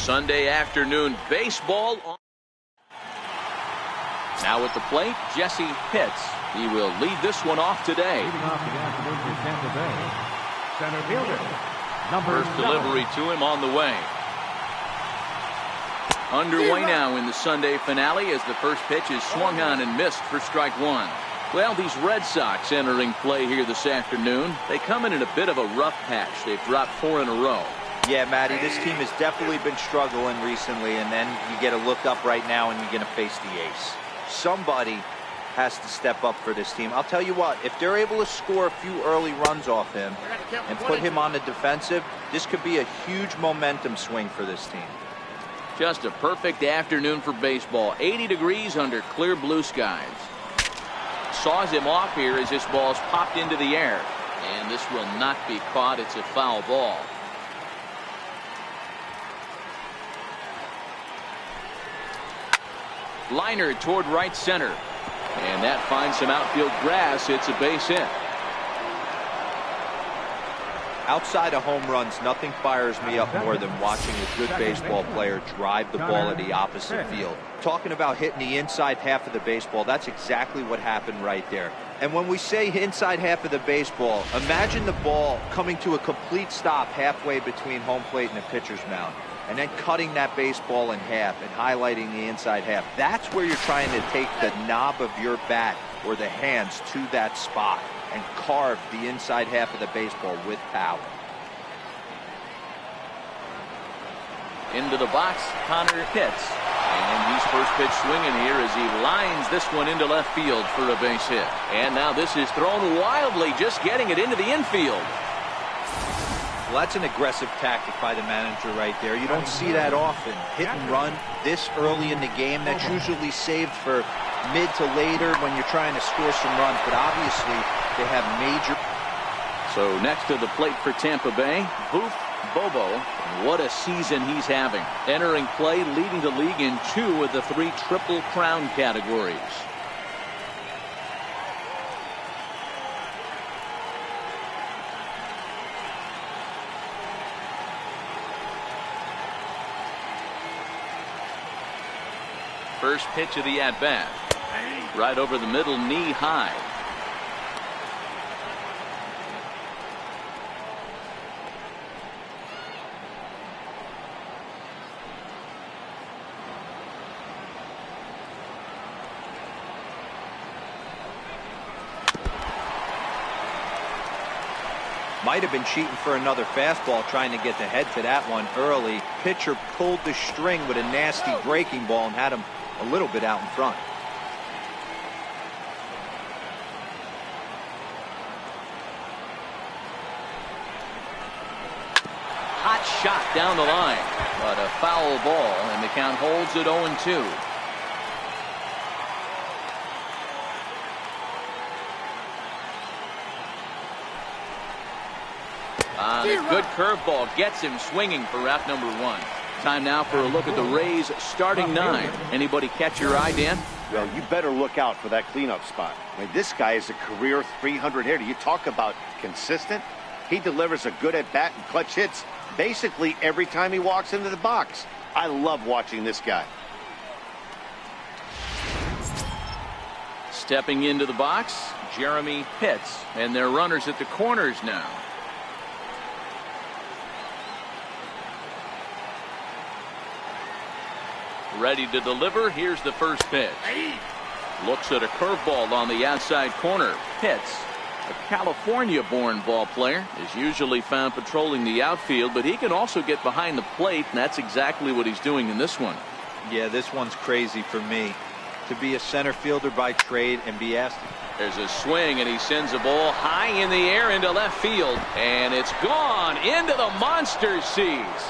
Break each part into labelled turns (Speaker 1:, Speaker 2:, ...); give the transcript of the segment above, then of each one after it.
Speaker 1: Sunday afternoon baseball on. Now at the plate, Jesse Pitts. He will lead this one off today.
Speaker 2: Leading off the afternoon for Tampa Bay, center fielder, number
Speaker 1: First delivery to him on the way. Underway now in the Sunday finale as the first pitch is swung on and missed for strike one. Well, these Red Sox entering play here this afternoon. They come in a bit of a rough patch. They've dropped 4 in a row.
Speaker 3: Yeah, Matty, this team has definitely been struggling recently, and then you get a look up right now and you're going to face the ace. Somebody has to step up for this team. I'll tell you what, if they're able to score a few early runs off him and put him on the defensive, this could be a huge momentum swing for this team.
Speaker 1: Just a perfect afternoon for baseball. 80 degrees under clear blue skies. Saws him off here as this ball's popped into the air. And this will not be caught. It's a foul ball. Liner toward right center. And that finds some outfield grass. It's a base hit.
Speaker 3: Outside of home runs, nothing fires me up more than watching a good baseball player drive the ball at the opposite field. Talking about hitting the inside half of the baseball, that's exactly what happened right there. And when we say inside half of the baseball, imagine the ball coming to a complete stop halfway between home plate and the pitcher's mound, and then cutting that baseball in half and highlighting the inside half. That's where you're trying to take the knob of your bat or the hands to that spot and carve the inside half of the baseball with power.
Speaker 1: Into the box, Connor Pitts. And he's first pitch swinging here as he lines this one into left field for a base hit. And now this is thrown wildly, just getting it into the infield.
Speaker 3: Well, that's an aggressive tactic by the manager right there. You don't see that often. Hit and run this early in the game. That's usually saved for mid to later when you're trying to score some runs. But obviously, they have major.
Speaker 1: So next to the plate for Tampa Bay, Boof Bobo. What a season he's having. Entering play, leading the league in 2 of the 3 Triple Crown categories. First pitch of the at-bat. Right over the middle, knee high.
Speaker 3: Might have been cheating for another fastball, trying to get the head to that one early. Pitcher pulled the string with a nasty breaking ball and had him a little bit out in front.
Speaker 1: Hot shot down the line, but a foul ball, and the count holds at 0-2. A good curveball gets him swinging for out number 1. Time now for a look at the Rays starting 9. Anybody catch your eye, Dan?
Speaker 4: Well, you better look out for that cleanup spot. I mean, this guy is a career 300 hitter. You talk about consistent. He delivers a good at bat and clutch hits basically every time he walks into the box. I love watching this guy.
Speaker 1: Stepping into the box, Jeremy Pitts, and their runners at the corners now. Ready to deliver. Here's the first pitch. Looks at a curveball on the outside corner. Pitts, a California-born ball player, is usually found patrolling the outfield, but he can also get behind the plate, and that's exactly what he's doing in this one.
Speaker 3: Yeah, this one's crazy for me. To be a center fielder by trade and be asked.
Speaker 1: There's a swing, and he sends a ball high in the air into left field, and it's gone into the monster seats.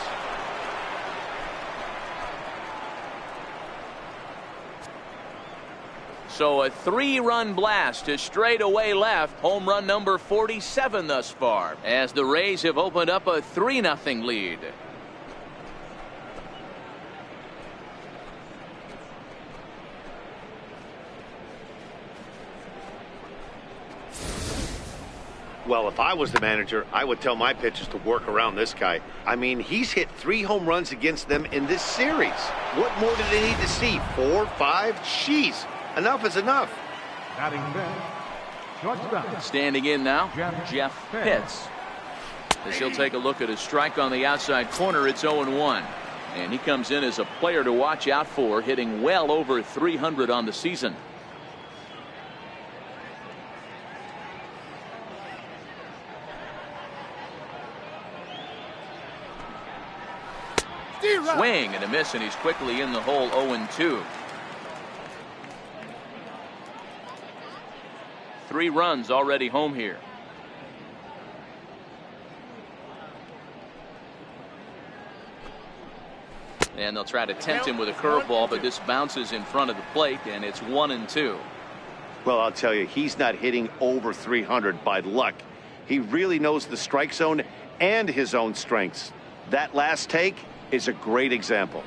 Speaker 1: So a 3-run blast to straightaway left. Home run number 47 thus far, as the Rays have opened up a 3-0 lead.
Speaker 4: Well, if I was the manager, I would tell my pitchers to work around this guy. I mean, he's hit 3 home runs against them in this series. What more do they need to see? 4, 5? Jeez, enough is enough.
Speaker 2: Batting fifth, shortstop.
Speaker 1: Standing in now, Jeff Pitts. As he'll take a look at his strike on the outside corner, it's 0-1. And he comes in as a player to watch out for, hitting well over 300 on the season. Swing and a miss, and he's quickly in the hole. 0-2. 3 runs already home here. And they'll try to tempt him with a curveball, but this bounces in front of the plate, and it's 1-2.
Speaker 4: Well, I'll tell you, he's not hitting over 300 by luck. He really knows the strike zone and his own strengths. That last take is a great example.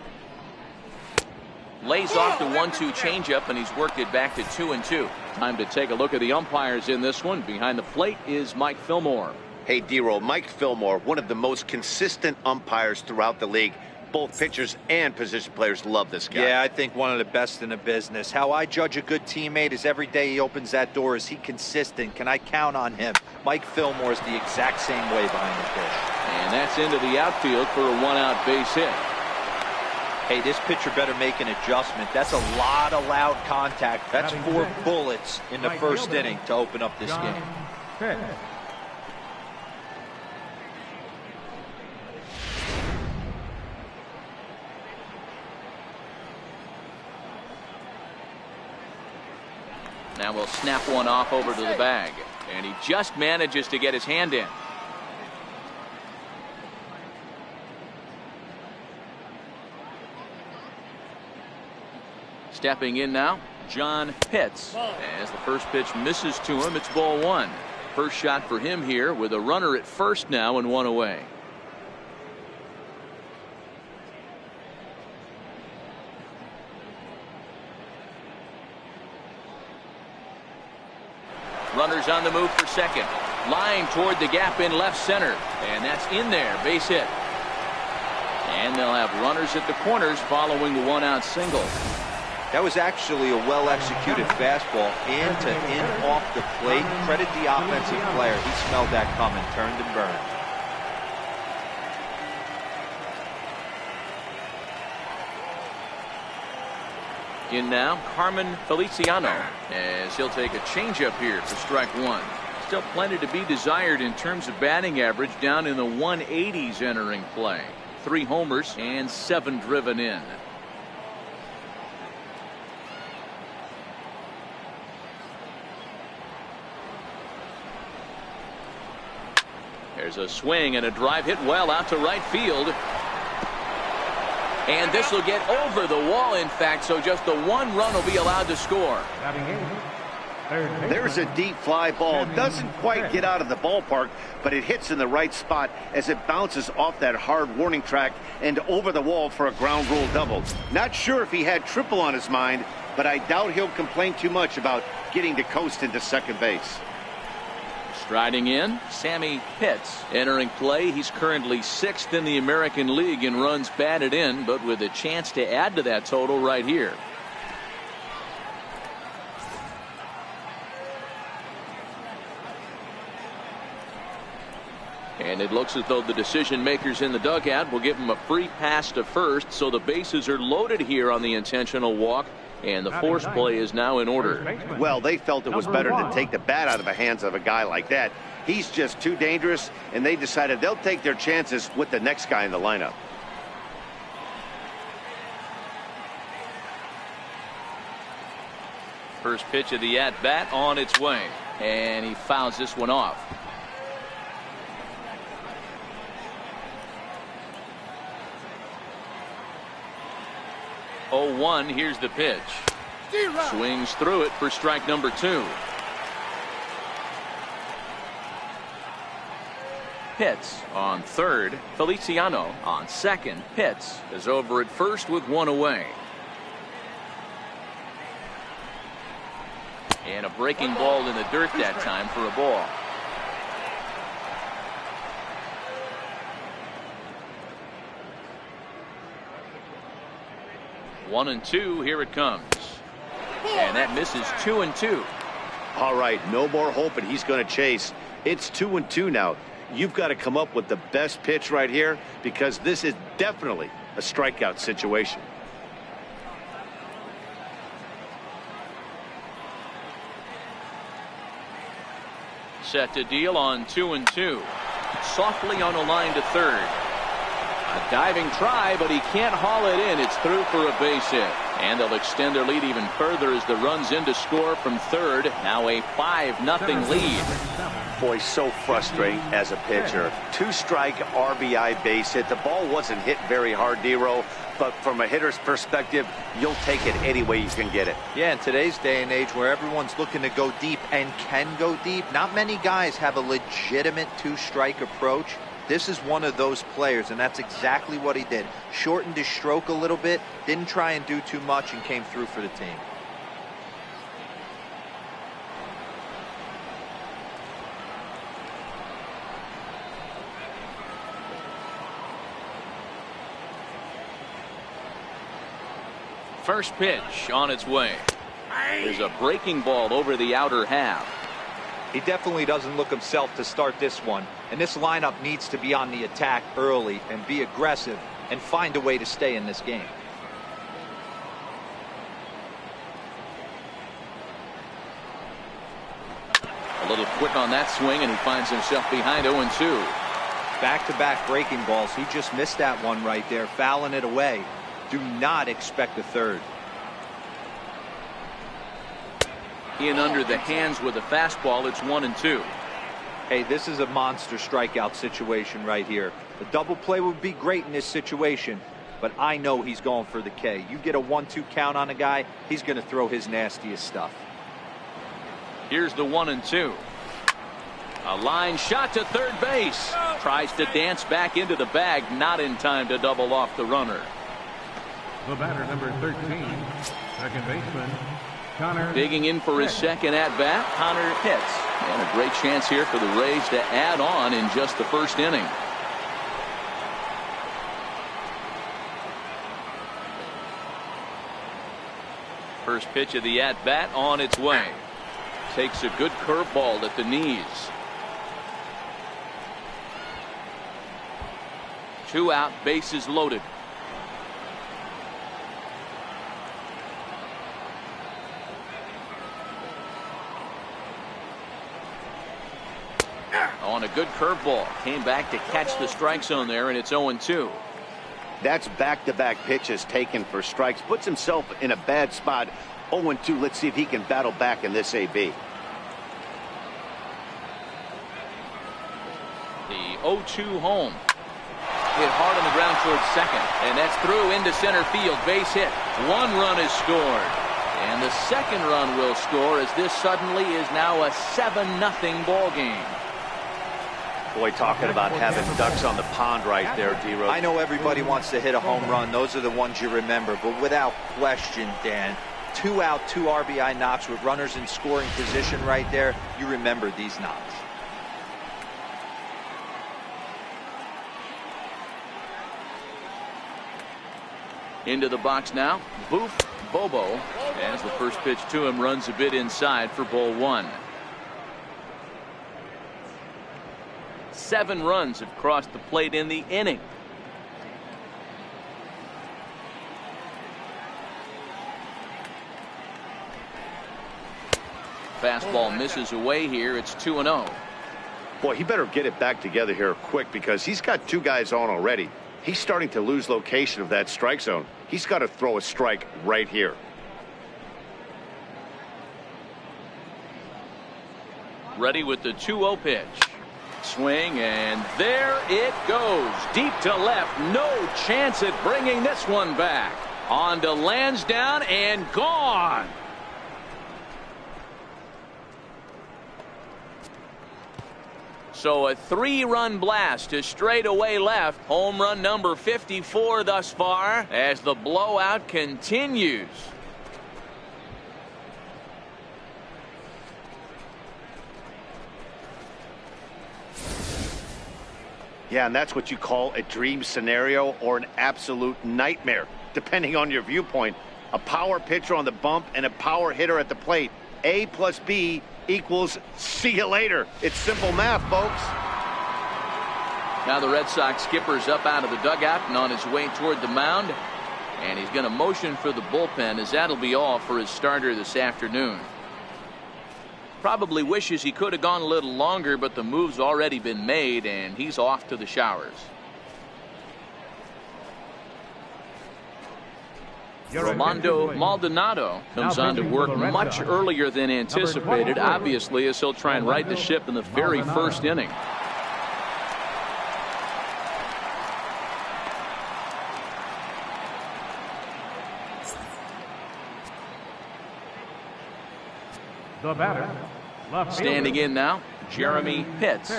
Speaker 1: Lays off the 1-2 changeup, and he's worked it back to 2-2. Time to take a look at the umpires in this one. Behind the plate is Mike Fillmore.
Speaker 4: Hey, D-Roll, Mike Fillmore, one of the most consistent umpires throughout the league. Both pitchers and position players love this guy.
Speaker 3: Yeah, I think one of the best in the business. How I judge a good teammate is every day he opens that door. Is he consistent? Can I count on him? Mike Fillmore is the exact same way behind the pitch.
Speaker 1: And that's into the outfield for a 1-out base hit.
Speaker 3: Hey, this pitcher better make an adjustment. That's a lot of loud contact. That's 4 bullets in the first inning to open up this game.
Speaker 2: Pitch.
Speaker 1: Now we'll snap one off over to the bag. And he just manages to get his hand in. Stepping in now, John Pitts. As the first pitch misses to him, it's ball 1. First shot for him here with a runner at first now and 1 away. Runners on the move for second. Line toward the gap in left center. And that's in there. Base hit. And they'll have runners at the corners following the 1-out single.
Speaker 3: That was actually a well-executed fastball. In to in off the plate. Credit the offensive player. He smelled that coming. Turned and burned.
Speaker 1: In now, Carmen Feliciano, as he'll take a changeup here for strike 1. Still plenty to be desired in terms of batting average, down in the 180s entering play. 3 homers and 7 driven in. There's a swing and a drive hit well out to right field. And this will get over the wall, in fact, so just the 1 run will be allowed to score.
Speaker 4: There's a deep fly ball. Doesn't quite get out of the ballpark, but it hits in the right spot as it bounces off that hard warning track and over the wall for a ground rule double. Not sure if he had triple on his mind, but I doubt he'll complain too much about getting to coast into second base.
Speaker 1: Striding in, Sammy Pitts entering play. He's currently 6th in the American League in runs batted in, but with a chance to add to that total right here. And it looks as though the decision makers in the dugout will give him a free pass to first, so the bases are loaded here on the intentional walk. And the force play is now in order.
Speaker 4: Well, they felt it was better to take the bat out of the hands of a guy like that. He's just too dangerous, and they decided they'll take their chances with the next guy in the lineup.
Speaker 1: First pitch of the at-bat on its way. And he fouls this one off. Oh, 1, here's the pitch. Swings through it for strike number 2. Pitts on third. Feliciano on second. Pitts is over at first with 1 away. And a breaking ball in the dirt that time for a ball. 1-2. Here it comes. And that misses. 2-2.
Speaker 4: All right, no more hoping he's going to chase. It's 2-2 now. You've got to come up with the best pitch right here, because this is definitely a strikeout situation.
Speaker 1: Set to deal on 2-2. Softly on a line to third. A diving try, but he can't haul it in. It's through for a base hit. And they'll extend their lead even further as the run's in to score from third. Now a 5-0 lead.
Speaker 4: Boy, so frustrating as a pitcher. 2-strike RBI base hit. The ball wasn't hit very hard, Dero, but from a hitter's perspective, you'll take it any way you can get it.
Speaker 3: Yeah, in today's day and age where everyone's looking to go deep and can go deep, not many guys have a legitimate 2-strike approach. This is one of those players, and that's exactly what he did. Shortened his stroke a little bit, didn't try and do too much, and came through for the team.
Speaker 1: First pitch on its way. There's a breaking ball over the outer half.
Speaker 3: He definitely doesn't look himself to start this one, and this lineup needs to be on the attack early and be aggressive and find a way to stay in this game.
Speaker 1: A little quick on that swing, and he finds himself behind 0-2.
Speaker 3: Back-to-back breaking balls. He just missed that one right there, fouling it away. Do not expect a third.
Speaker 1: In under the hands with a fastball. It's 1-2.
Speaker 3: Hey, this is a monster strikeout situation right here. The double play would be great in this situation, but I know he's going for the K. You get a 1-2 count on a guy, he's going to throw his nastiest stuff.
Speaker 1: Here's the 1-2. A line shot to third base. Tries to dance back into the bag. Not in time to double off the runner.
Speaker 2: The batter, number 13, second baseman, Connor.
Speaker 1: Digging in for his second at-bat, Connor hits. And a great chance here for the Rays to add on in just the first inning. First pitch of the at-bat on its way. Takes a good curveball at the knees. 2 out, bases loaded. On a good curveball. Came back to catch the strike zone there, and it's 0-2.
Speaker 4: That's back-to-back pitches taken for strikes. Puts himself in a bad spot. 0-2. Let's see if he can battle back in this AB.
Speaker 1: The 0-2 home. Hit hard on the ground towards second. And that's through into center field. Base hit. 1 run is scored. And the second run will score as this suddenly is now a 7-0 ball game.
Speaker 4: Boy, talking about having ducks on the pond right there, D-Rose.
Speaker 3: I know everybody wants to hit a home run. Those are the ones you remember. But without question, Dan, 2 out, 2 RBI knocks with runners in scoring position right there. You remember these knocks.
Speaker 1: Into the box now. Boof Bobo. As the first pitch to him runs a bit inside for ball 1. 7 runs have crossed the plate in the inning. Fastball misses away here. It's 2-0.
Speaker 4: Boy, he better get it back together here quick, because he's got 2 guys on already. He's starting to lose location of that strike zone. He's got to throw a strike right here.
Speaker 1: Ready with the 2-0 pitch. Swing, and there it goes. Deep to left. No chance at bringing this one back. On to Lansdowne and gone. So a 3-run blast to straightaway left. Home run number 54 thus far as the blowout continues.
Speaker 4: Yeah, and that's what you call a dream scenario or an absolute nightmare. depending on your viewpoint. A power pitcher on the bump and a power hitter at the plate. A plus B equals see you later. It's simple math, folks.
Speaker 1: Now the Red Sox skipper's up out of the dugout and on his way toward the mound. And he's going to motion for the bullpen, as that'll be all for his starter this afternoon. Probably wishes he could have gone a little longer, but the move's already been made and he's off to the showers. Rolando Maldonado comes on to work much earlier than anticipated, obviously, as he'll try and right the ship in the very first inning.
Speaker 2: The batter,
Speaker 1: standing in now, Jeremy Pitts,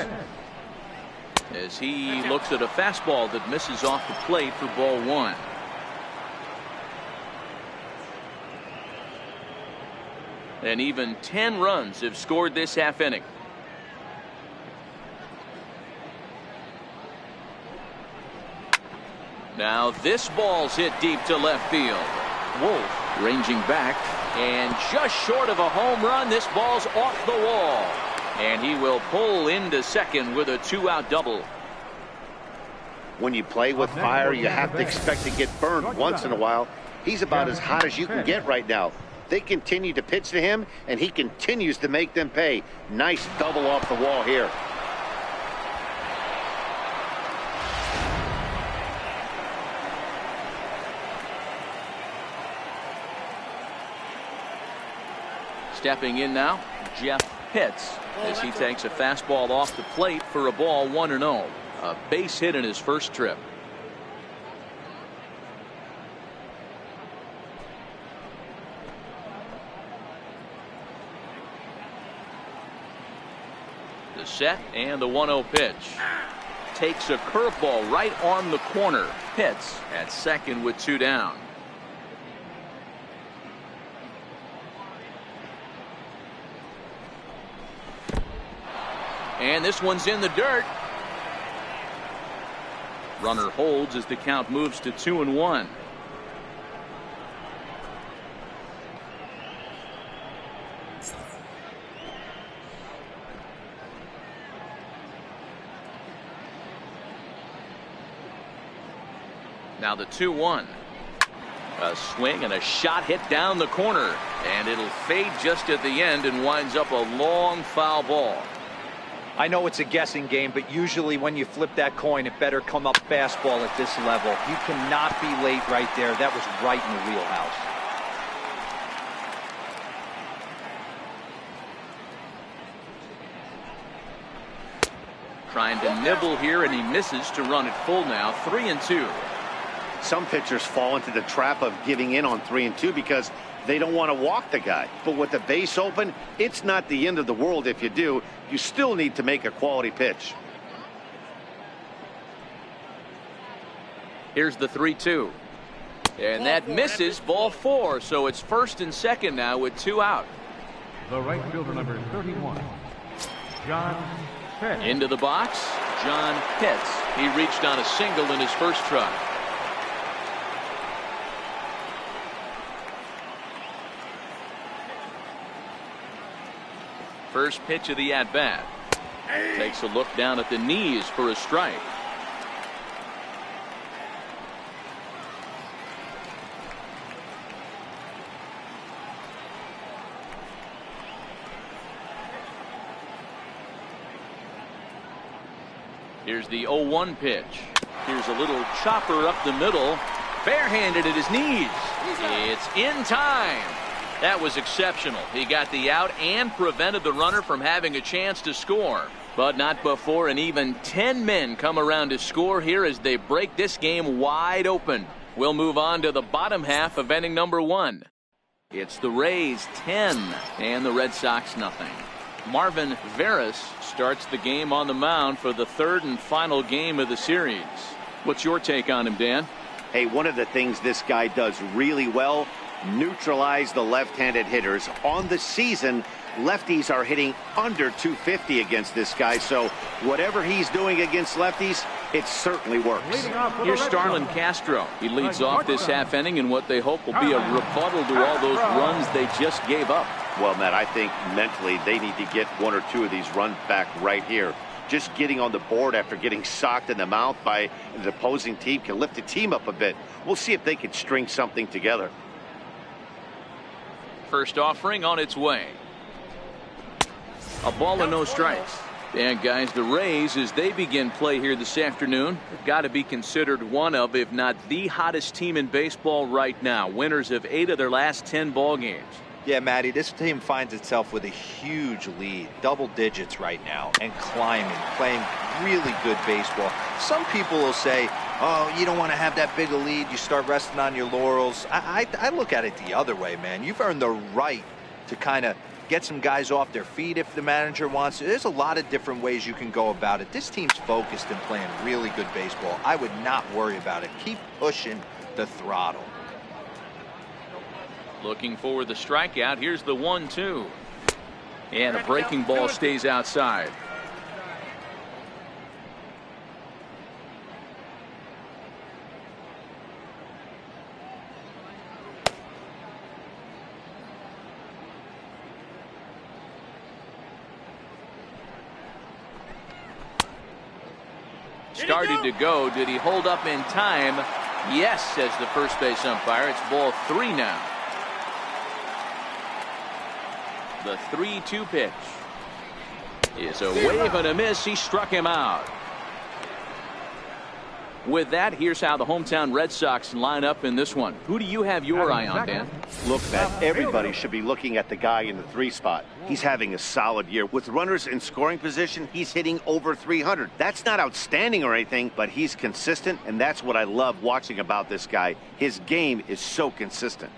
Speaker 1: as he looks at a fastball that misses off the plate for ball one. And even 10 runs have scored this half inning. Now this ball's hit deep to left field. Wolf ranging back, and just short of a home run. This ball's off the wall, and he will pull into second with a 2-out double.
Speaker 4: When you play with fire, you have to expect to get burned once in a while. He's about as hot as you can get right now. They continue to pitch to him, and he continues to make them pay. Nice double off the wall here.
Speaker 1: Stepping in now, Jeff Pitts, as he takes a fastball off the plate for a ball 1-0. A base hit in his first trip. The set and the 1-0 pitch. Takes a curveball right on the corner. Pitts at second with 2 down. And this one's in the dirt. Runner holds as the count moves to 2-1. Now the 2-1. A swing and a shot hit down the corner, and it'll fade just at the end and winds up a long foul ball.
Speaker 3: I know it's a guessing game, but usually when you flip that coin, it better come up fastball at this level. You cannot be late right there. That was right in the wheelhouse.
Speaker 1: Trying to nibble here, and he misses to run it full now. 3-2.
Speaker 4: Some pitchers fall into the trap of giving in on 3-2 because they don't want to walk the guy. But with the base open, it's not the end of the world if you do. You still need to make a quality pitch.
Speaker 1: Here's the 3-2. And that misses, ball 4. So it's first and second now with 2 out.
Speaker 2: The right fielder, number 31, John Pitts.
Speaker 1: Into the box, John Pitts. He reached on a single in his first try. First pitch of the at-bat. Takes a look down at the knees for a strike. Here's the 0-1 pitch. Here's a little chopper up the middle. Barehanded at his knees. It's in time. That was exceptional. He got the out and prevented the runner from having a chance to score. But not before an even 10 men come around to score here as they break this game wide open. We'll move on to the bottom half of inning number 1. It's the Rays 10 and the Red Sox nothing. Marvin Veras starts the game on the mound for the 3rd and final game of the series. What's your take on him, Dan?
Speaker 4: Hey, one of the things this guy does really well, neutralize the left-handed hitters. On the season, lefties are hitting under 250 against this guy, so whatever he's doing against lefties, It certainly works.
Speaker 1: Here's Starlin Castro. He leads off this half inning in what they hope will be a rebuttal to all those runs they just gave up.
Speaker 4: Well, Matt, I think mentally they need to get one or two of these runs back right here. Just getting on the board after getting socked in the mouth by the opposing team can lift the team up a bit. We'll see if they can string something together.
Speaker 1: First offering on its way. A ball and no strikes. And guys, the Rays, as they begin play here this afternoon, have got to be considered one of, if not the hottest team in baseball right now. Winners of 8 of their last 10 ball games.
Speaker 3: Yeah, Matty, this team finds itself with a huge lead, double digits right now, and climbing, playing really good baseball. Some people will say, oh, you don't want to have that big a lead, you start resting on your laurels. I look at it the other way, man. You've earned the right to kind of get some guys off their feet if the manager wants to. There's a lot of different ways you can go about it. This team's focused and playing really good baseball. I would not worry about it. Keep pushing the throttle.
Speaker 1: Looking for the strikeout. Here's the 1-2. And a breaking ball stays outside. Started to go. Did he hold up in time? Yes, says the first base umpire. It's ball 3 now. The 3-2 pitch is a wave and a miss. He struck him out. With that, here's how the hometown Red Sox line up in this one. Who do you have your eye on, Dan?
Speaker 4: Look, Matt, everybody should be looking at the guy in the 3 spot. He's having a solid year. With runners in scoring position, he's hitting over 300. That's not outstanding or anything, but he's consistent, and that's what I love watching about this guy. His game is so consistent.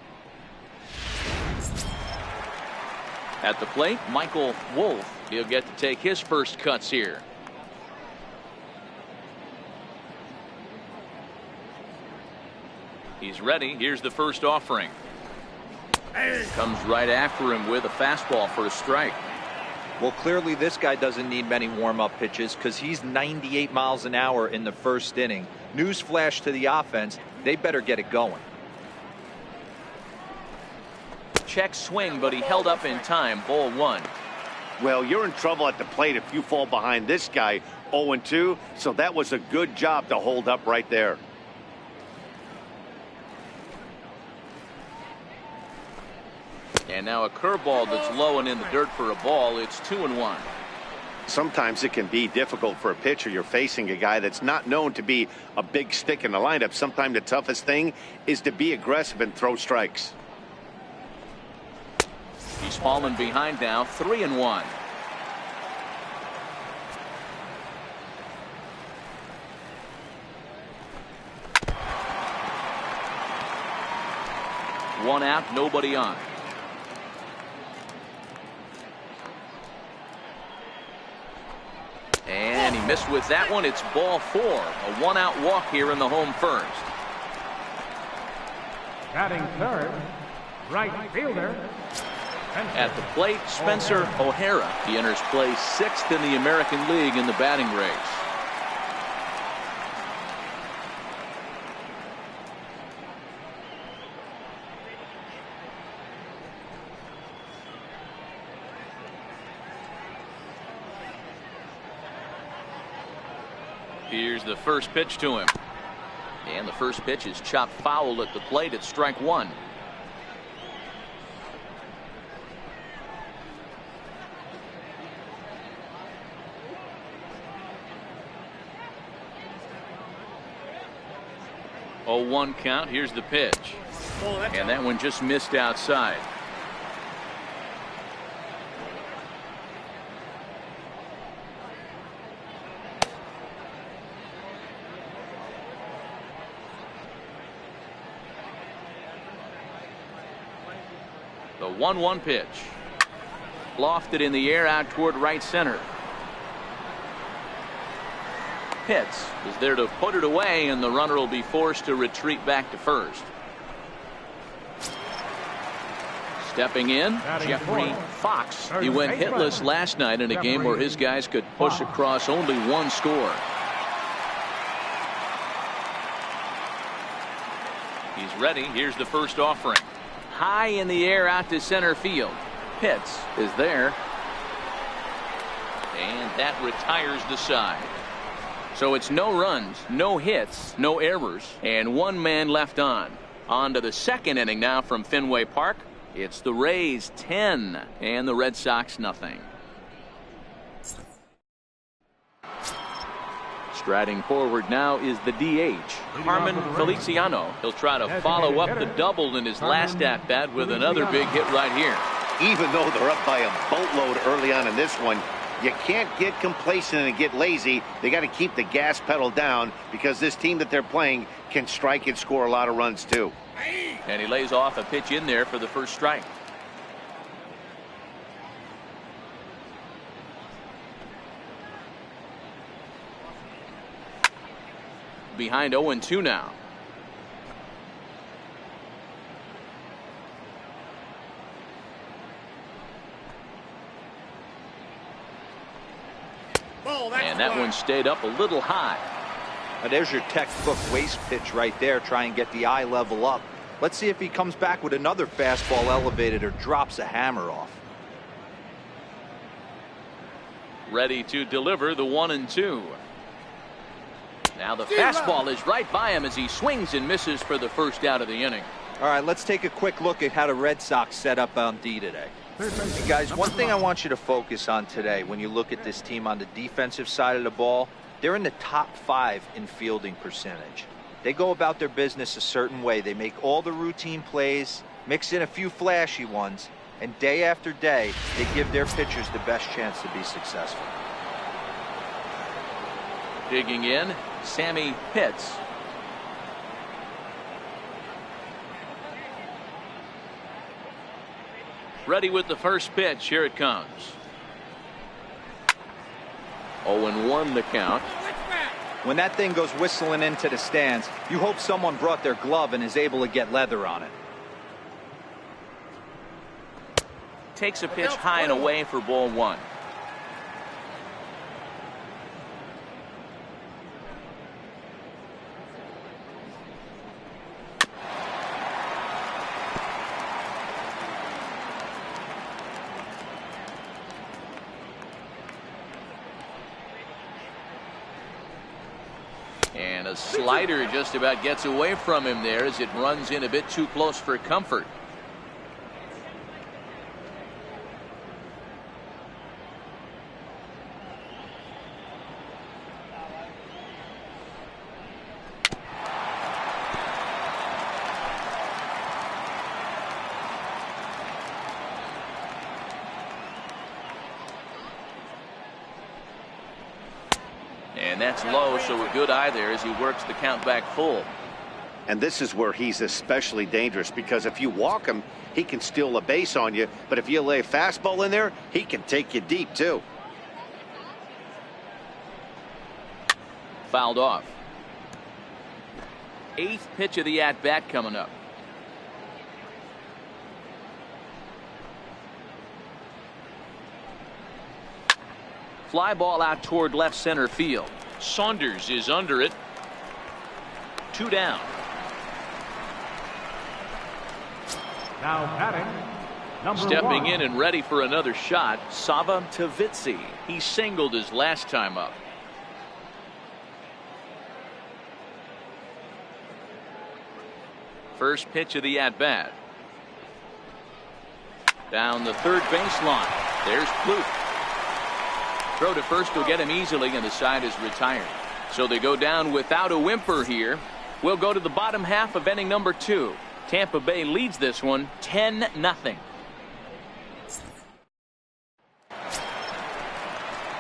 Speaker 1: At the plate, Michael Wolf. He'll get to take his first cuts here. He's ready. Here's the first offering. Comes right after him with a fastball for a strike.
Speaker 3: Well, clearly this guy doesn't need many warm-up pitches because he's 98 miles an hour in the first inning. Newsflash to the offense, they better get it going.
Speaker 1: Check swing, but he held up in time. Ball 1.
Speaker 4: Well, you're in trouble at the plate if you fall behind this guy 0-2, so that was a good job to hold up right there.
Speaker 1: And now a curveball that's low and in the dirt for a ball. It's 2-1.
Speaker 4: Sometimes it can be difficult for a pitcher. You're facing a guy that's not known to be a big stick in the lineup. Sometimes the toughest thing is to be aggressive and throw strikes.
Speaker 1: He's fallen behind now. 3-1. One out, nobody on. And he missed with that one. It's ball 4. A 1-out walk here in the home first.
Speaker 2: Batting third, right fielder.
Speaker 1: At the plate, Spencer O'Hara. He enters play 6th in the American League in the batting race. Here's the first pitch to him. And the first pitch is chopped foul at the plate. It's strike 1. Oh, 1 count. Here's the pitch. And that one just missed outside. The 1-1 pitch. Lofted in the air out toward right center. Pitts is there to put it away, and the runner will be forced to retreat back to first. Stepping in, Jeffrey Fox. He went hitless last night in a game where his guys could push across only 1 score. Ready, here's the first offering. High in the air out to center field. Pitts is there. And that retires the side. So it's no runs, no hits, no errors, and one man left on. On to the second inning now from Fenway Park. It's the Rays 10 and the Red Sox nothing. Striding forward now is the DH, Carmen Feliciano. He'll try to follow up the double in his last at-bat with another big hit right here.
Speaker 4: Even though they're up by a boatload early on in this one, you can't get complacent and get lazy. They got to keep the gas pedal down because this team that they're playing can strike and score a lot of runs too.
Speaker 1: And he lays off a pitch in there for the first strike. Behind 0-2 now. And that one stayed up a little high.
Speaker 3: Now there's your textbook waste pitch right there. Try and get the eye level up. Let's see if he comes back with another fastball elevated or drops a hammer off.
Speaker 1: Ready to deliver the 1-2. Now the fastball is right by him as he swings and misses for the first out of the inning.
Speaker 3: All right, let's take a quick look at how the Red Sox set up on D today. Hey guys, one thing I want you to focus on today when you look at this team on the defensive side of the ball, they're in the top 5 in fielding percentage. They go about their business a certain way. They make all the routine plays, mix in a few flashy ones, and day after day, they give their pitchers the best chance to be successful.
Speaker 1: Digging in, Sammy Pitts. Ready with the first pitch. Here it comes. 0-1 the count.
Speaker 3: When that thing goes whistling into the stands, you hope someone brought their glove and is able to get leather on it.
Speaker 1: Takes a pitch high and away for ball 1. And a slider just about gets away from him there as it runs in a bit too close for comfort. And that's low, so a good eye there as he works the count back full.
Speaker 4: And this is where he's especially dangerous because if you walk him, he can steal a base on you. But if you lay a fastball in there, he can take you deep too.
Speaker 1: Fouled off. 8th pitch of the at-bat coming up. Fly ball out toward left center field. Saunders is under it. 2 down.
Speaker 2: Now batting, number
Speaker 1: Stepping
Speaker 2: 1.
Speaker 1: in and ready for another shot, Sava Tavitsi. He singled his last time up. First pitch of the at-bat. Down the third baseline. There's Plouffe. Throw to first will get him easily, and the side is retired. So they go down without a whimper here. We'll go to the bottom half of inning number 2. Tampa Bay leads this one 10-0.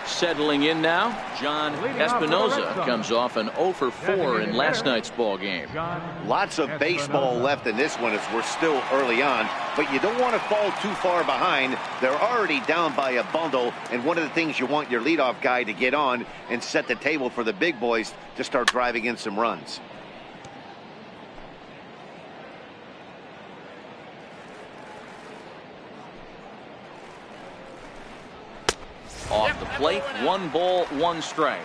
Speaker 1: Settling in now, John Espinoza comes off an 0 for 4 in last night's ball game.
Speaker 4: Lots of baseball left in this one as we're still early on, but you don't want to fall too far behind. They're already down by a bundle, and one of the things you want your leadoff guy to get on and set the table for the big boys to start driving in some runs.
Speaker 1: Off the plate, 1 ball, 1 strike.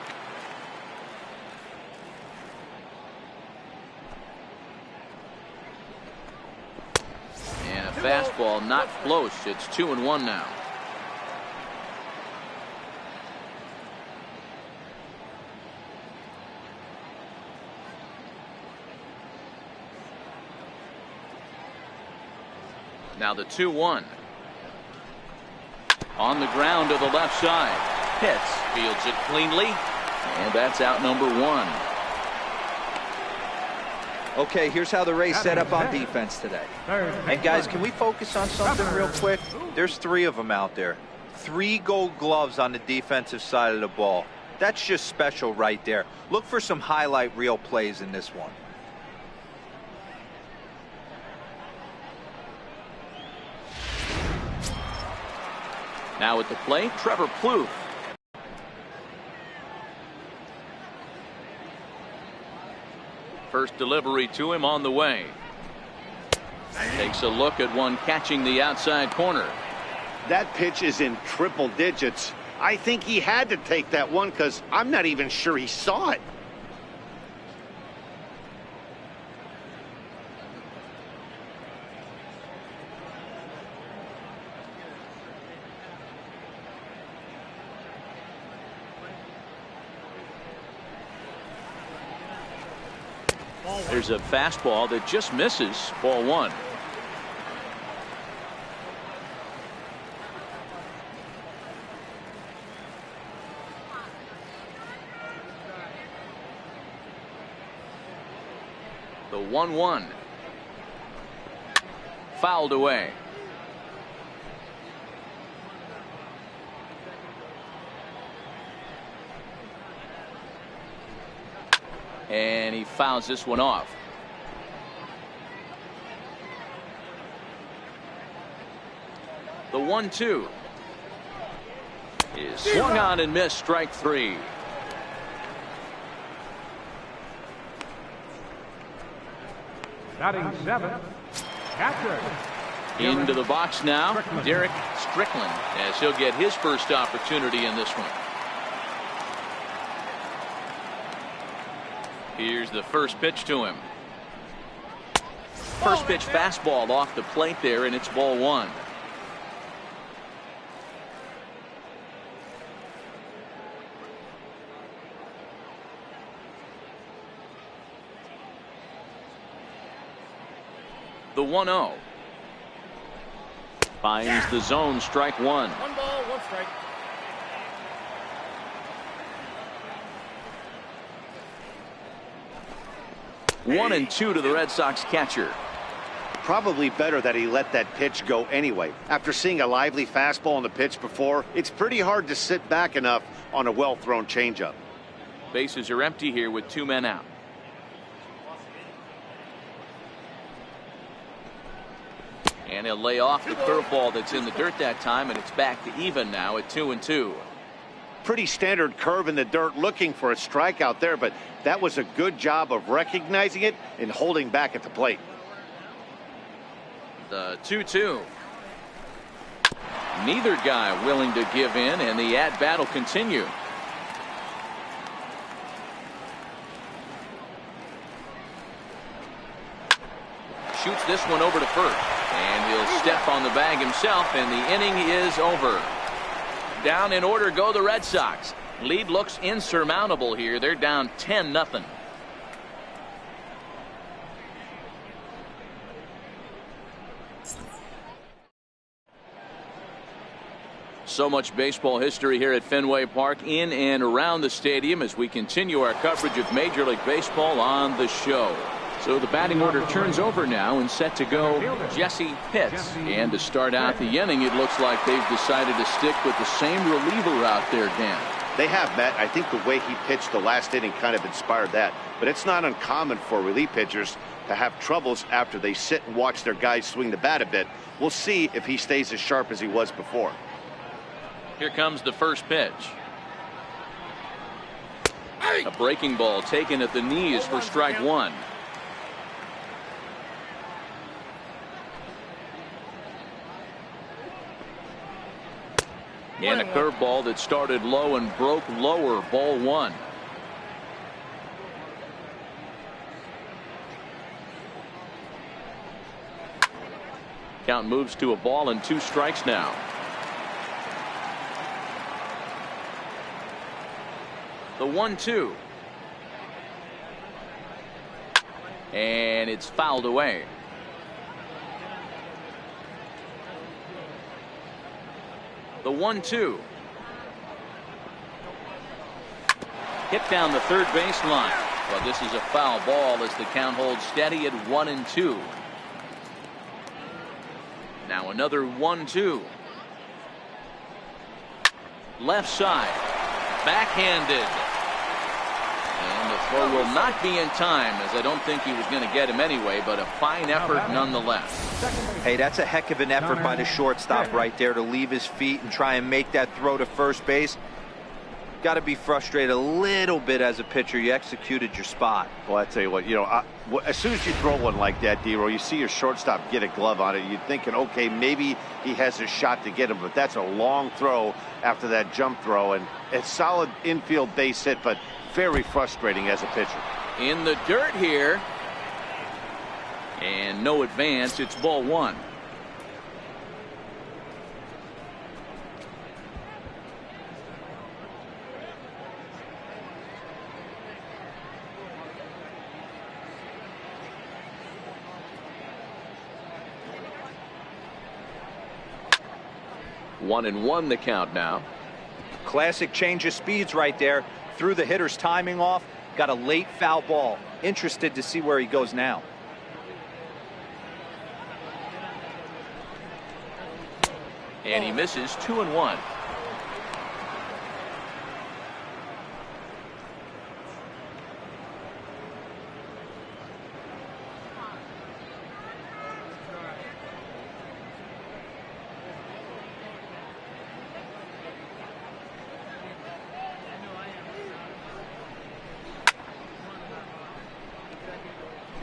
Speaker 1: fastball not close. It's 2-1 now. Now the 2-1. On the ground to the left side. Hits. Fields it cleanly. And that's out number 1.
Speaker 3: Okay, here's how the Rays set up on defense today. And guys, can we focus on something real quick? There's 3 of them out there. 3 gold gloves on the defensive side of the ball. That's just special right there. Look for some highlight reel plays in this one.
Speaker 1: Now at the plate, Trevor Plouffe. First delivery to him on the way. Takes a look at one catching the outside corner.
Speaker 4: That pitch is in triple digits. I think he had to take that one because I'm not even sure he saw it.
Speaker 1: There's a fastball that just misses. Ball 1. The 1-1. Fouled away. And he fouls this one off. The 1-2 is swung on and missed. Strike 3.
Speaker 2: Batting 7, catcher.
Speaker 1: Into the box now, Derek Strickland, as he'll get his first opportunity in this one. Here's the first pitch to him. First pitch fastball off the plate there, and it's ball 1. The 1-0. Finds the zone, strike 1.
Speaker 5: 1 ball, 1 strike.
Speaker 1: One and 2 to the Red Sox catcher.
Speaker 4: Probably better that he let that pitch go anyway. After seeing a lively fastball on the pitch before, it's pretty hard to sit back enough on a well-thrown changeup.
Speaker 1: Bases are empty here with 2 men out. And he'll lay off the curveball that's in the dirt that time, and it's back to even now at 2-2.
Speaker 4: Pretty standard curve in the dirt, looking for a strikeout there, but that was a good job of recognizing it and holding back at the plate.
Speaker 1: The 2-2. Neither guy willing to give in, and the at-bat will continue. Shoots this one over to first, and he'll step on the bag himself, and the inning is over. Down in order go the Red Sox. Lead looks insurmountable here. They're down 10-0. So much baseball history here at Fenway Park, in and around the stadium, as we continue our coverage of Major League Baseball on the show. So the batting order turns over now, and set to go Jesse Pitts. And to start out the inning, it looks like they've decided to stick with the same reliever out there, Dan.
Speaker 4: They have, Matt. I think the way he pitched the last inning kind of inspired that. But it's not uncommon for relief pitchers to have troubles after they sit and watch their guys swing the bat a bit. We'll see if he stays as sharp as he was before.
Speaker 1: Here comes the first pitch. A breaking ball taken at the knees for strike 1. And a curveball that started low and broke lower, ball 1. Count moves to a ball and 2 strikes now. The 1-2. And it's fouled away. The 1-2. Hit down the third baseline. But this is a foul ball as the count holds steady at 1-2. Now another 1-2. Left side. Backhanded. And the throw will not be in time, as I don't think he was going to get him anyway, but a fine effort nonetheless.
Speaker 3: Hey, that's a heck of an effort by the shortstop right there to leave his feet and try and make that throw to first base. Got to be frustrated a little bit as a pitcher. You executed your spot.
Speaker 4: Well, I tell you what, as soon as you throw one like that, D-Row, you see your shortstop get a glove on it. You're thinking, okay, maybe he has a shot to get him, but that's a long throw after that jump throw, and it's solid infield base hit, but very frustrating as a pitcher.
Speaker 1: In the dirt here. And no advance. It's ball 1. One and one the count now.
Speaker 3: Classic change of speeds right there. Threw the hitter's timing off. Got a late foul ball. Interested to see where he goes now.
Speaker 1: And he misses. 2-1.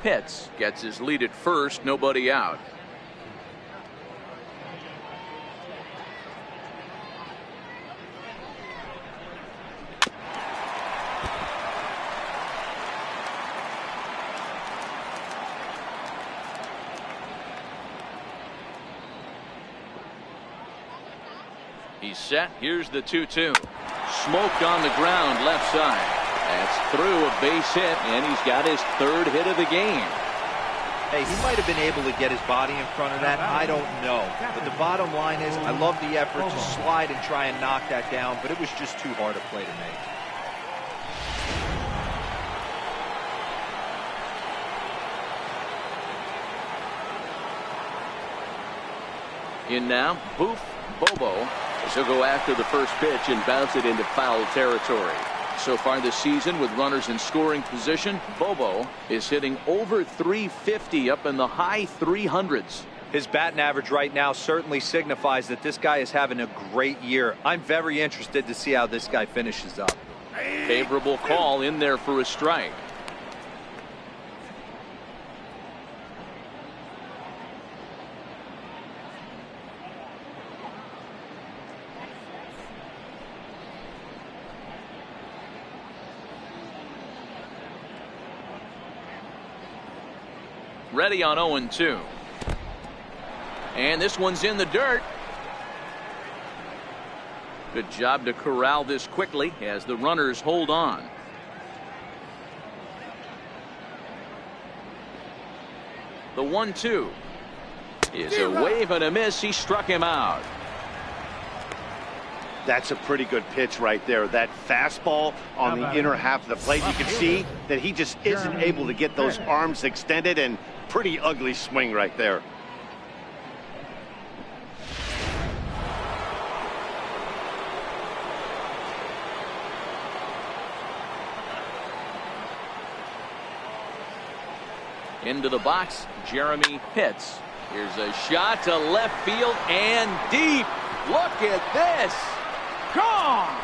Speaker 1: Pitts gets his lead at first, nobody out. He's set. Here's the 2-2. Smoked on the ground left side. That's through a base hit, and he's got his 3rd hit of the game.
Speaker 3: Hey, he might have been able to get his body in front of that. I don't know. But the bottom line is, I love the effort to slide and try and knock that down, but it was just too hard a play to make.
Speaker 1: In now, Boof Bobo. He'll go after the first pitch and bounce it into foul territory. So far this season, with runners in scoring position, Bobo is hitting over 350, up in the high 300s.
Speaker 3: His batting average right now certainly signifies that this guy is having a great year. I'm very interested to see how this guy finishes up.
Speaker 1: Favorable call in there for a strike. Ready on 0-2. And this one's in the dirt. Good job to corral this quickly as the runners hold on. The 1-2 is a wave and a miss. He struck him out.
Speaker 4: That's a pretty good pitch right there. That fastball on the inner half of the plate. You can see that he just isn't able to get those arms extended, and pretty ugly swing right there.
Speaker 1: Into the box, Jeremy Pitts. Here's a shot to left field and deep. Look at this. Gone.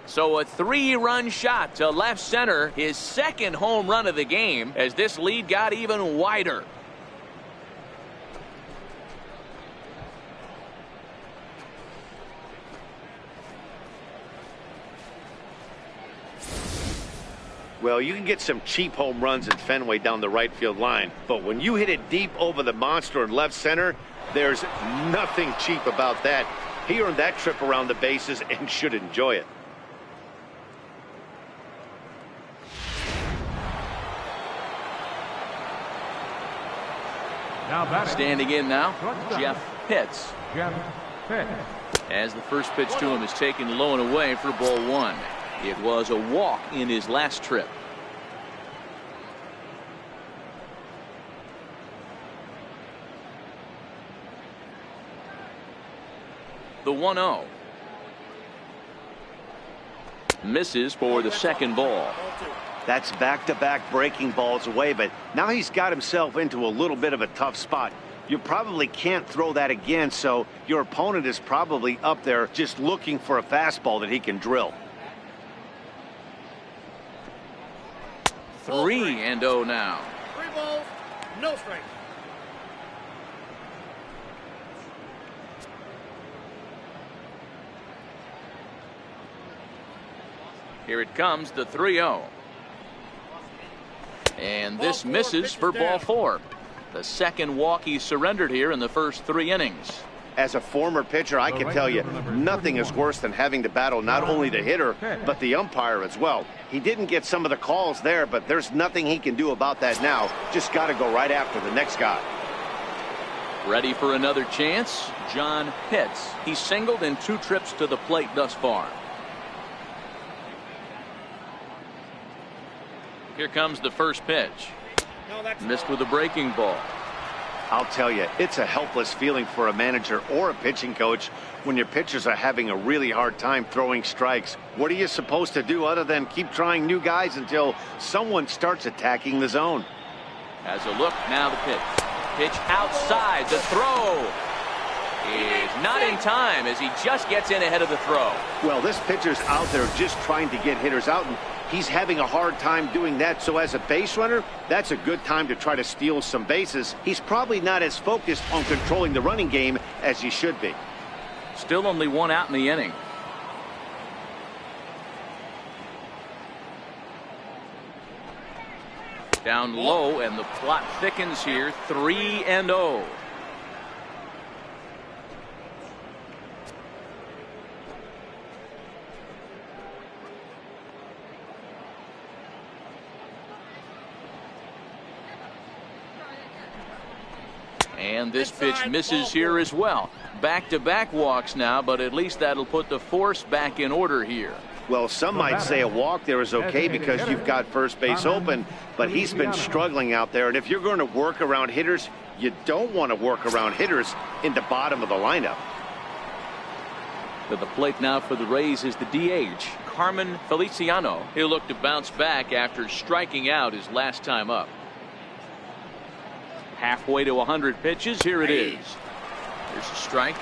Speaker 1: So a 3-run shot to left center, his 2nd home run of the game, as this lead got even wider.
Speaker 4: Well, you can get some cheap home runs in Fenway down the right field line, but when you hit it deep over the monster in left center, there's nothing cheap about that. He earned that trip around the bases and should enjoy it.
Speaker 2: Now batting.
Speaker 1: Standing in now, Jeff Pitts.
Speaker 2: Jeff Pitts.
Speaker 1: As the first pitch to him is taken low and away for ball one. It was a walk in his last trip. The 1-0. Misses for the second ball.
Speaker 4: That's back-to-back breaking balls away, but now he's got himself into a little bit of a tough spot. You probably can't throw that again, so your opponent is probably up there just looking for a fastball that he can drill.
Speaker 1: 3-0 now.
Speaker 5: 3 balls, no strikes.
Speaker 1: Here it comes, the 3-0. And this misses for ball four. The second walk he surrendered here in the first 3 innings.
Speaker 4: As a former pitcher, I can tell you, nothing is worse than having to battle not only the hitter, but the umpire as well. He didn't get some of the calls there, but there's nothing he can do about that now. Just got to go right after the next guy.
Speaker 1: Ready for another chance? John Pitts. He's singled in 2 trips to the plate thus far. Here comes the first pitch. Missed with a breaking ball.
Speaker 4: I'll tell you, it's a helpless feeling for a manager or a pitching coach when your pitchers are having a really hard time throwing strikes. What are you supposed to do other than keep trying new guys until someone starts attacking the zone?
Speaker 1: As a look, now the pitch. Pitch outside. The throw is not in time as he just gets in ahead of the throw.
Speaker 4: Well, this pitcher's out there just trying to get hitters out, and he's having a hard time doing that. So as a base runner, that's a good time to try to steal some bases. He's probably not as focused on controlling the running game as he should be.
Speaker 1: Still only 1 out in the inning. Down low, and the plot thickens here. 3-0. And this pitch misses here as well. Back-to-back walks now, but at least that'll put the force back in order here.
Speaker 4: Well, some might say a walk there is okay because you've got first base open, but he's been struggling out there. And if you're going to work around hitters, you don't want to work around hitters in the bottom of the lineup.
Speaker 1: To the plate now for the Rays is the DH, Carmen Feliciano. He'll look to bounce back after striking out his last time up. Halfway to 100 pitches. Here it is. Here's a strike.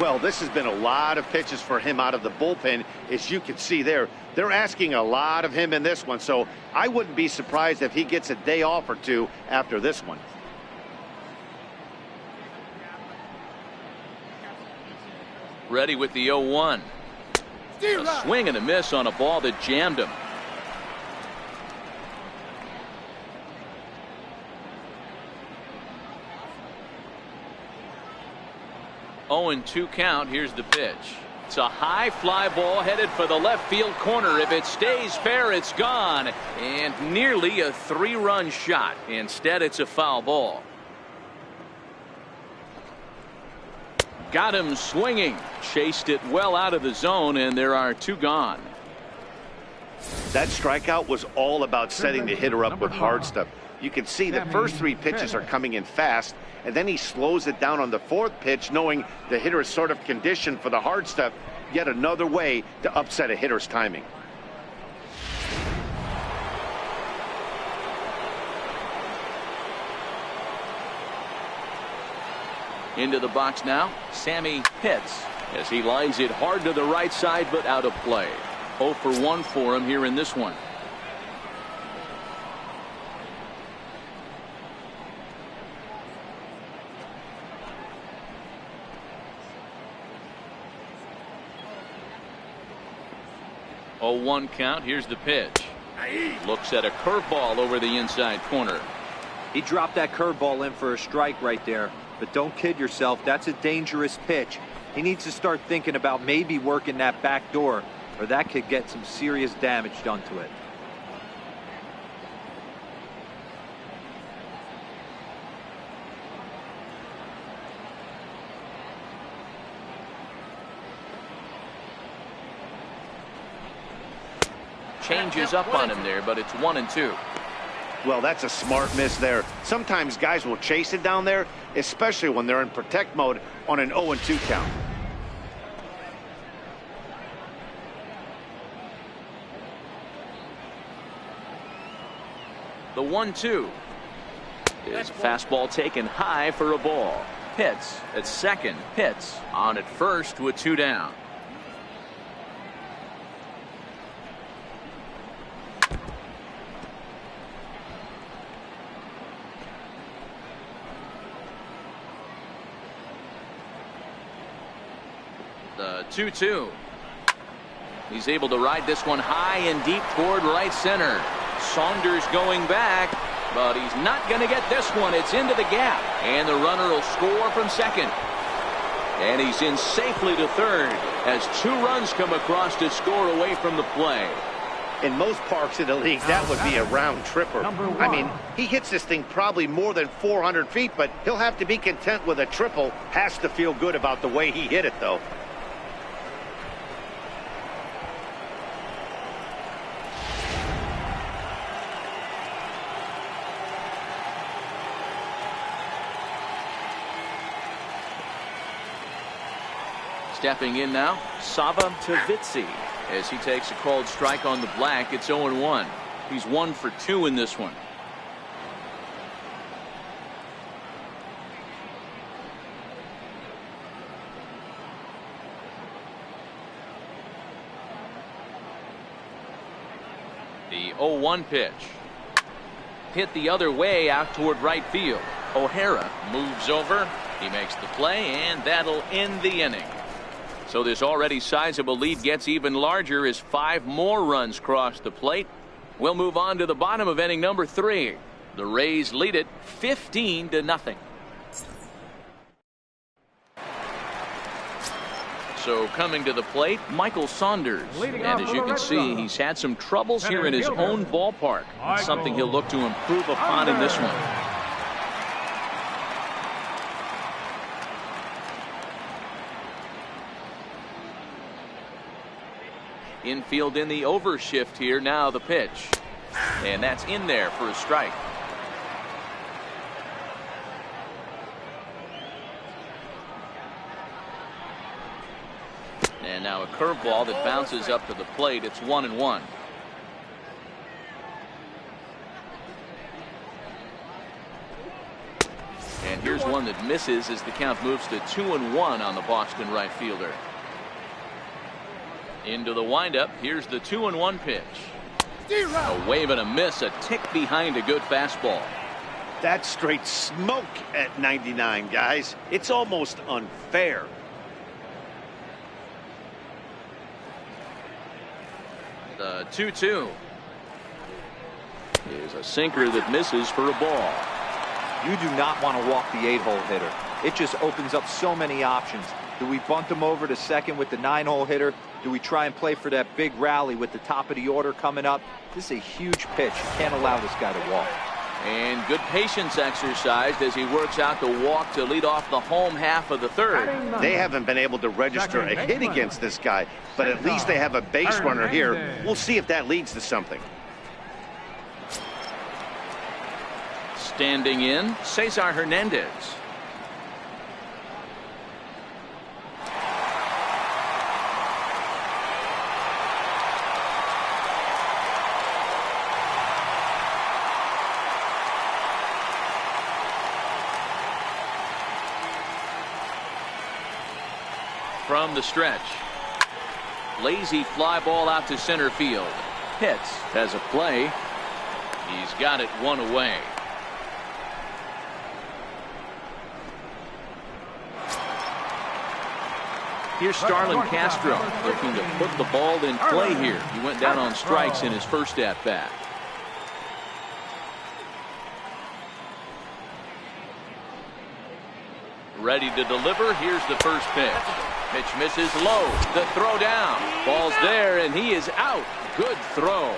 Speaker 4: Well, this has been a lot of pitches for him out of the bullpen. As you can see there, they're asking a lot of him in this one. So I wouldn't be surprised if he gets a day off or 2 after this one.
Speaker 1: Ready with the 0-1. A swing and a miss on a ball that jammed him. 0-2 count. Here's the pitch. It's a high fly ball headed for the left field corner. If it stays fair, it's gone. And nearly a 3-run shot. Instead, it's a foul ball. Got him swinging. Chased it well out of the zone, and there are 2 gone.
Speaker 4: That strikeout was all about setting the hitter up with hard stuff. You can see the first 3 pitches are coming in fast, and then he slows it down on the 4th pitch, knowing the hitter is sort of conditioned for the hard stuff. Yet another way to upset a hitter's timing.
Speaker 1: Into the box now, Sammy Pitts, as he lines it hard to the right side, but out of play. 0 for 1 for him here in this one. Oh, 1 count. Here's the pitch. Looks at a curveball over the inside corner.
Speaker 3: He dropped that curveball in for a strike right there. But don't kid yourself, that's a dangerous pitch. He needs to start thinking about maybe working that back door, or that could get some serious damage done to it.
Speaker 1: Changes up on him there, but it's 1-2.
Speaker 4: Well, that's a smart miss there. Sometimes guys will chase it down there, especially when they're in protect mode on an 0-2 count.
Speaker 1: The 1-2 is a fastball taken high for a ball. Hits at second, hits on at first with 2 down. The 2-2. He's able to ride this one high and deep toward right center. Saunders going back, but he's not going to get this one. It's into the gap, and the runner will score from second. And he's in safely to third as 2 runs come across to score away from the play.
Speaker 4: In most parks of the league, that would be a round tripper. I mean, he hits this thing probably more than 400 feet, but he'll have to be content with a triple. Has to feel good about the way he hit it, though.
Speaker 1: Stepping in now, Sava Tavitsi, as he takes a called strike on the black. It's 0-1. He's 1 for 2 in this one. The 0-1 pitch. Hit the other way out toward right field. O'Hara moves over. He makes the play, and that'll end the inning. So this already sizable lead gets even larger as 5 more runs cross the plate. We'll move on to the bottom of inning number 3. The Rays lead it 15-0. So coming to the plate, Michael Saunders. And as you can see, he's had some troubles here in his own ballpark. It's something he'll look to improve upon in this one. Infield in the overshift here. Now the pitch. And that's in there for a strike. And now a curveball that bounces up to the plate. It's 1-1. And here's one that misses as the count moves to 2-1 on the Boston right fielder. Into the windup. Here's the 2-1 pitch. A wave and a miss, a tick behind a good fastball.
Speaker 4: That's straight smoke at 99, guys. It's almost unfair.
Speaker 1: The 2-2 is a sinker that misses for a ball.
Speaker 3: You do not want to walk the 8-hole hitter. It just opens up so many options. Do we bunt him over to second with the 9-hole hitter? Do we try and play for that big rally with the top of the order coming up? This is a huge pitch. You can't allow this guy to walk.
Speaker 1: And good patience exercised as he works out the walk to lead off the home half of the third.
Speaker 4: They haven't been able to register a hit against this guy, but at least they have a base runner here. We'll see if that leads to something.
Speaker 1: Standing in, Cesar Hernandez. From the stretch. Lazy fly ball out to center field. Hits, has a play. He's got it 1 away. Here's Starlin Castro looking to put the ball in play here. He went down on strikes in his first at-bat. Ready to deliver. Here's the first pitch. Pitch misses low. The throw down. Ball's there, and he is out. Good throw.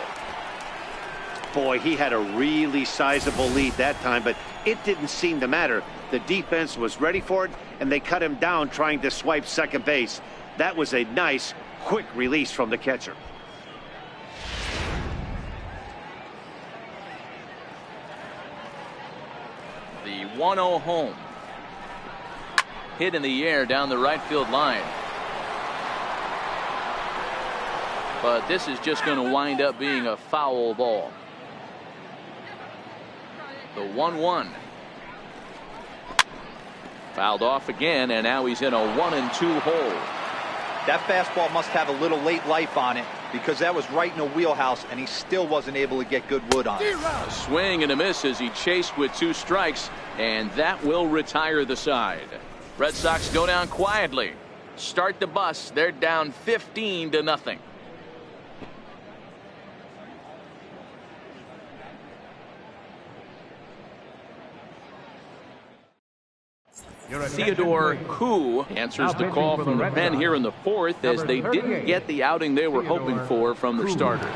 Speaker 4: Boy, he had a really sizable lead that time, but it didn't seem to matter. The defense was ready for it, and they cut him down trying to swipe second base. That was a nice, quick release from the catcher.
Speaker 1: The 1-0 home. Hit in the air down the right field line. But this is just going to wind up being a foul ball. The 1-1. Fouled off again, and now he's in a 1-2 hole.
Speaker 3: That fastball must have a little late life on it, because that was right in the wheelhouse, and he still wasn't able to get good wood on it.
Speaker 1: A swing and a miss as he chased with 2 strikes, and that will retire the side. Red Sox go down quietly. Start the bus. They're down 15-0. Theodore Koo answers the call from the pen here in the 4th as they didn't get the outing they were hoping for from their starter.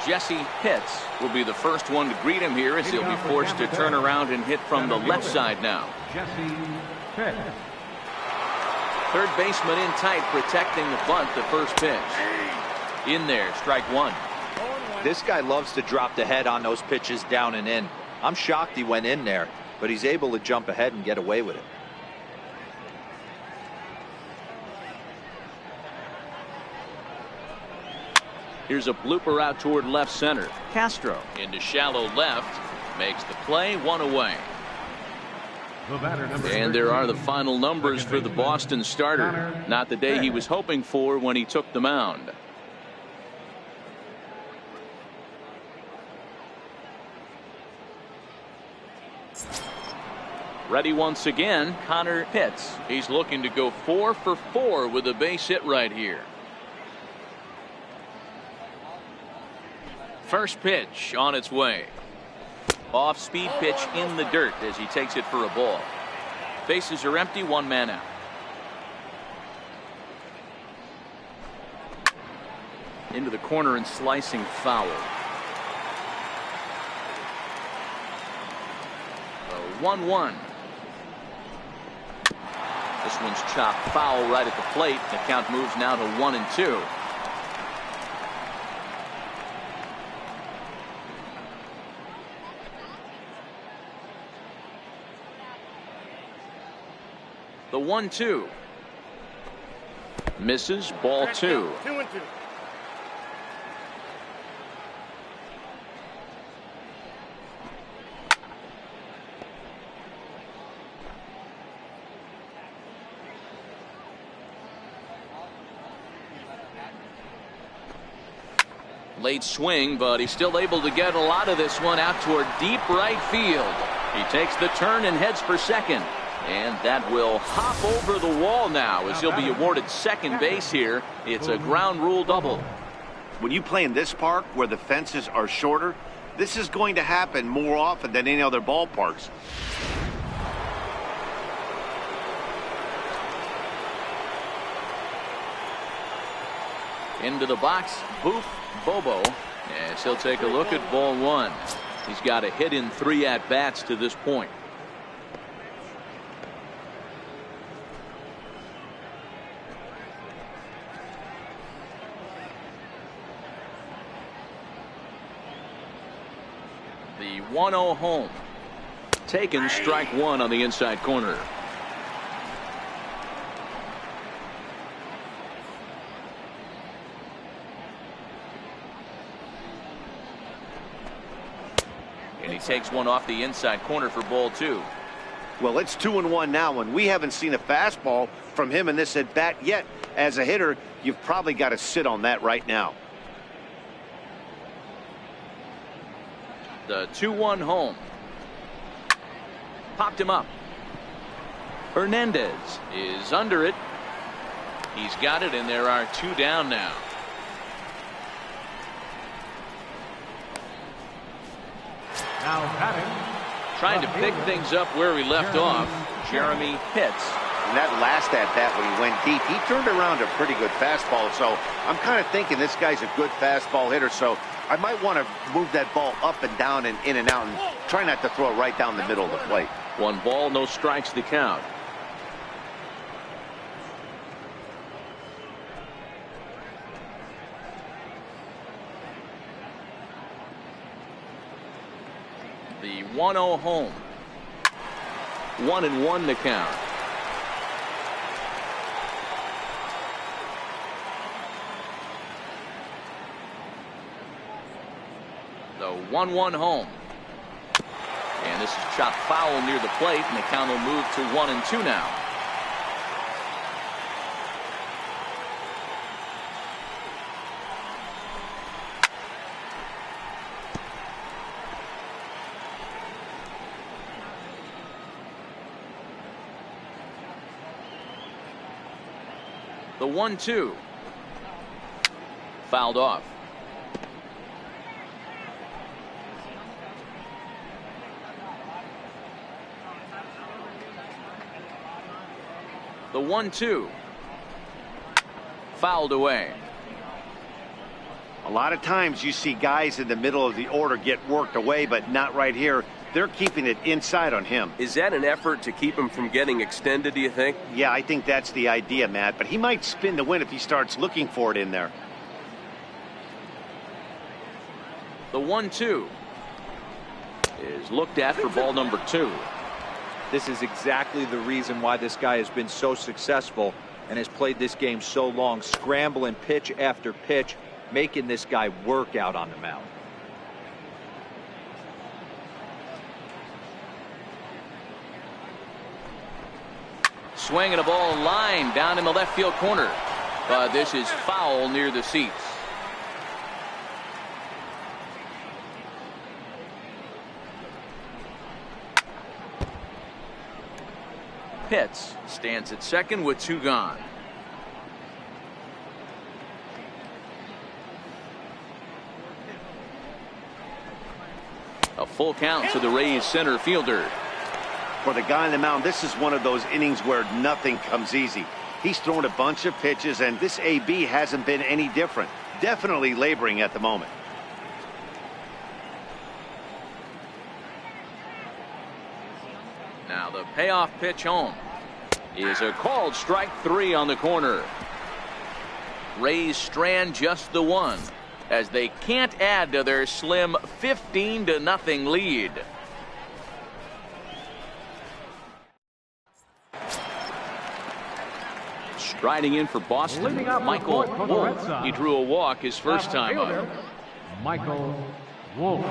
Speaker 1: Jesse Pitts will be the first one to greet him here as he'll be forced to turn around and hit from the left side now.
Speaker 2: Jesse Pitts.
Speaker 1: Third baseman in tight, protecting the bunt. The first pitch in there, strike 1.
Speaker 3: This guy loves to drop the head on those pitches down and in. I'm shocked he went in there, but he's able to jump ahead and get away with it.
Speaker 1: Here's a blooper out toward left center. Castro into shallow left, makes the play, 1 away. And there are the final numbers for the Boston starter. Not the day he was hoping for when he took the mound. Ready once again, Connor Pitts. He's looking to go 4 for 4 with a base hit right here. First pitch on its way. Off speed pitch in the dirt as he takes it for a ball. Bases are empty, 1 man out. Into the corner and slicing foul. 1-1. This one's chopped foul right at the plate. The count moves now to 1-2. The 1-2. Misses, ball 2.
Speaker 5: 2-2.
Speaker 1: Late swing, but he's still able to get a lot of this one out toward deep right field. He takes the turn and heads for second. And that will hop over the wall now as he'll be awarded second base here. It's a ground rule double.
Speaker 4: When you play in this park where the fences are shorter, this is going to happen more often than any other ballparks.
Speaker 1: Into the box, Boof Bobo, as he'll take a look at ball 1. He's got a hit in 3 at-bats to this point. The 1-0 home. Taken, strike 1 on the inside corner. And he takes one off the inside corner for ball 2.
Speaker 4: Well, it's 2-1 now, and we haven't seen a fastball from him in this at bat yet. As a hitter, you've probably got to sit on that right now.
Speaker 1: The 2-1 home. Popped him up. Hernandez is under it. He's got it, and there are 2 down now.
Speaker 2: Now batting.
Speaker 1: Trying to pick things up where he left off, Jeremy Pitts.
Speaker 4: And that last at-bat when he went deep, he turned around a pretty good fastball. So I'm kind of thinking this guy's a good fastball hitter. So I might want to move that ball up and down and in and out and try not to throw it right down the middle of the plate.
Speaker 1: 1 ball, no strikes the count. The 1-0 home. 1-1 the count. The 1-1 home. And this is chopped foul near the plate, and the count will move to 1-2 now. The 1-2. Fouled off. The 1-2. Fouled away.
Speaker 4: A lot of times you see guys in the middle of the order get worked away, but not right here. They're keeping it inside on him.
Speaker 6: Is that an effort to keep him from getting extended, do you think?
Speaker 4: Yeah, I think that's the idea, Matt. But he might spin the win if he starts looking for it in there.
Speaker 1: The 1-2 is looked at for ball number 2.
Speaker 3: This is exactly the reason why this guy has been so successful and has played this game so long, scrambling pitch after pitch, making this guy work out on the mound.
Speaker 1: Swinging a ball line down in the left field corner. But this is foul near the seats. Pitts stands at second with 2 gone. A full count to the Rays center fielder.
Speaker 4: For the guy on the mound, this is one of those innings where nothing comes easy. He's thrown a bunch of pitches, and this AB hasn't been any different. Definitely laboring at the moment.
Speaker 1: Now the payoff pitch home is a called strike 3 on the corner. Rays strand just the 1 as they can't add to their slim 15-0 lead. Striding in for Boston, Michael Wolf. He drew a walk his first time up.
Speaker 2: Michael Wolf.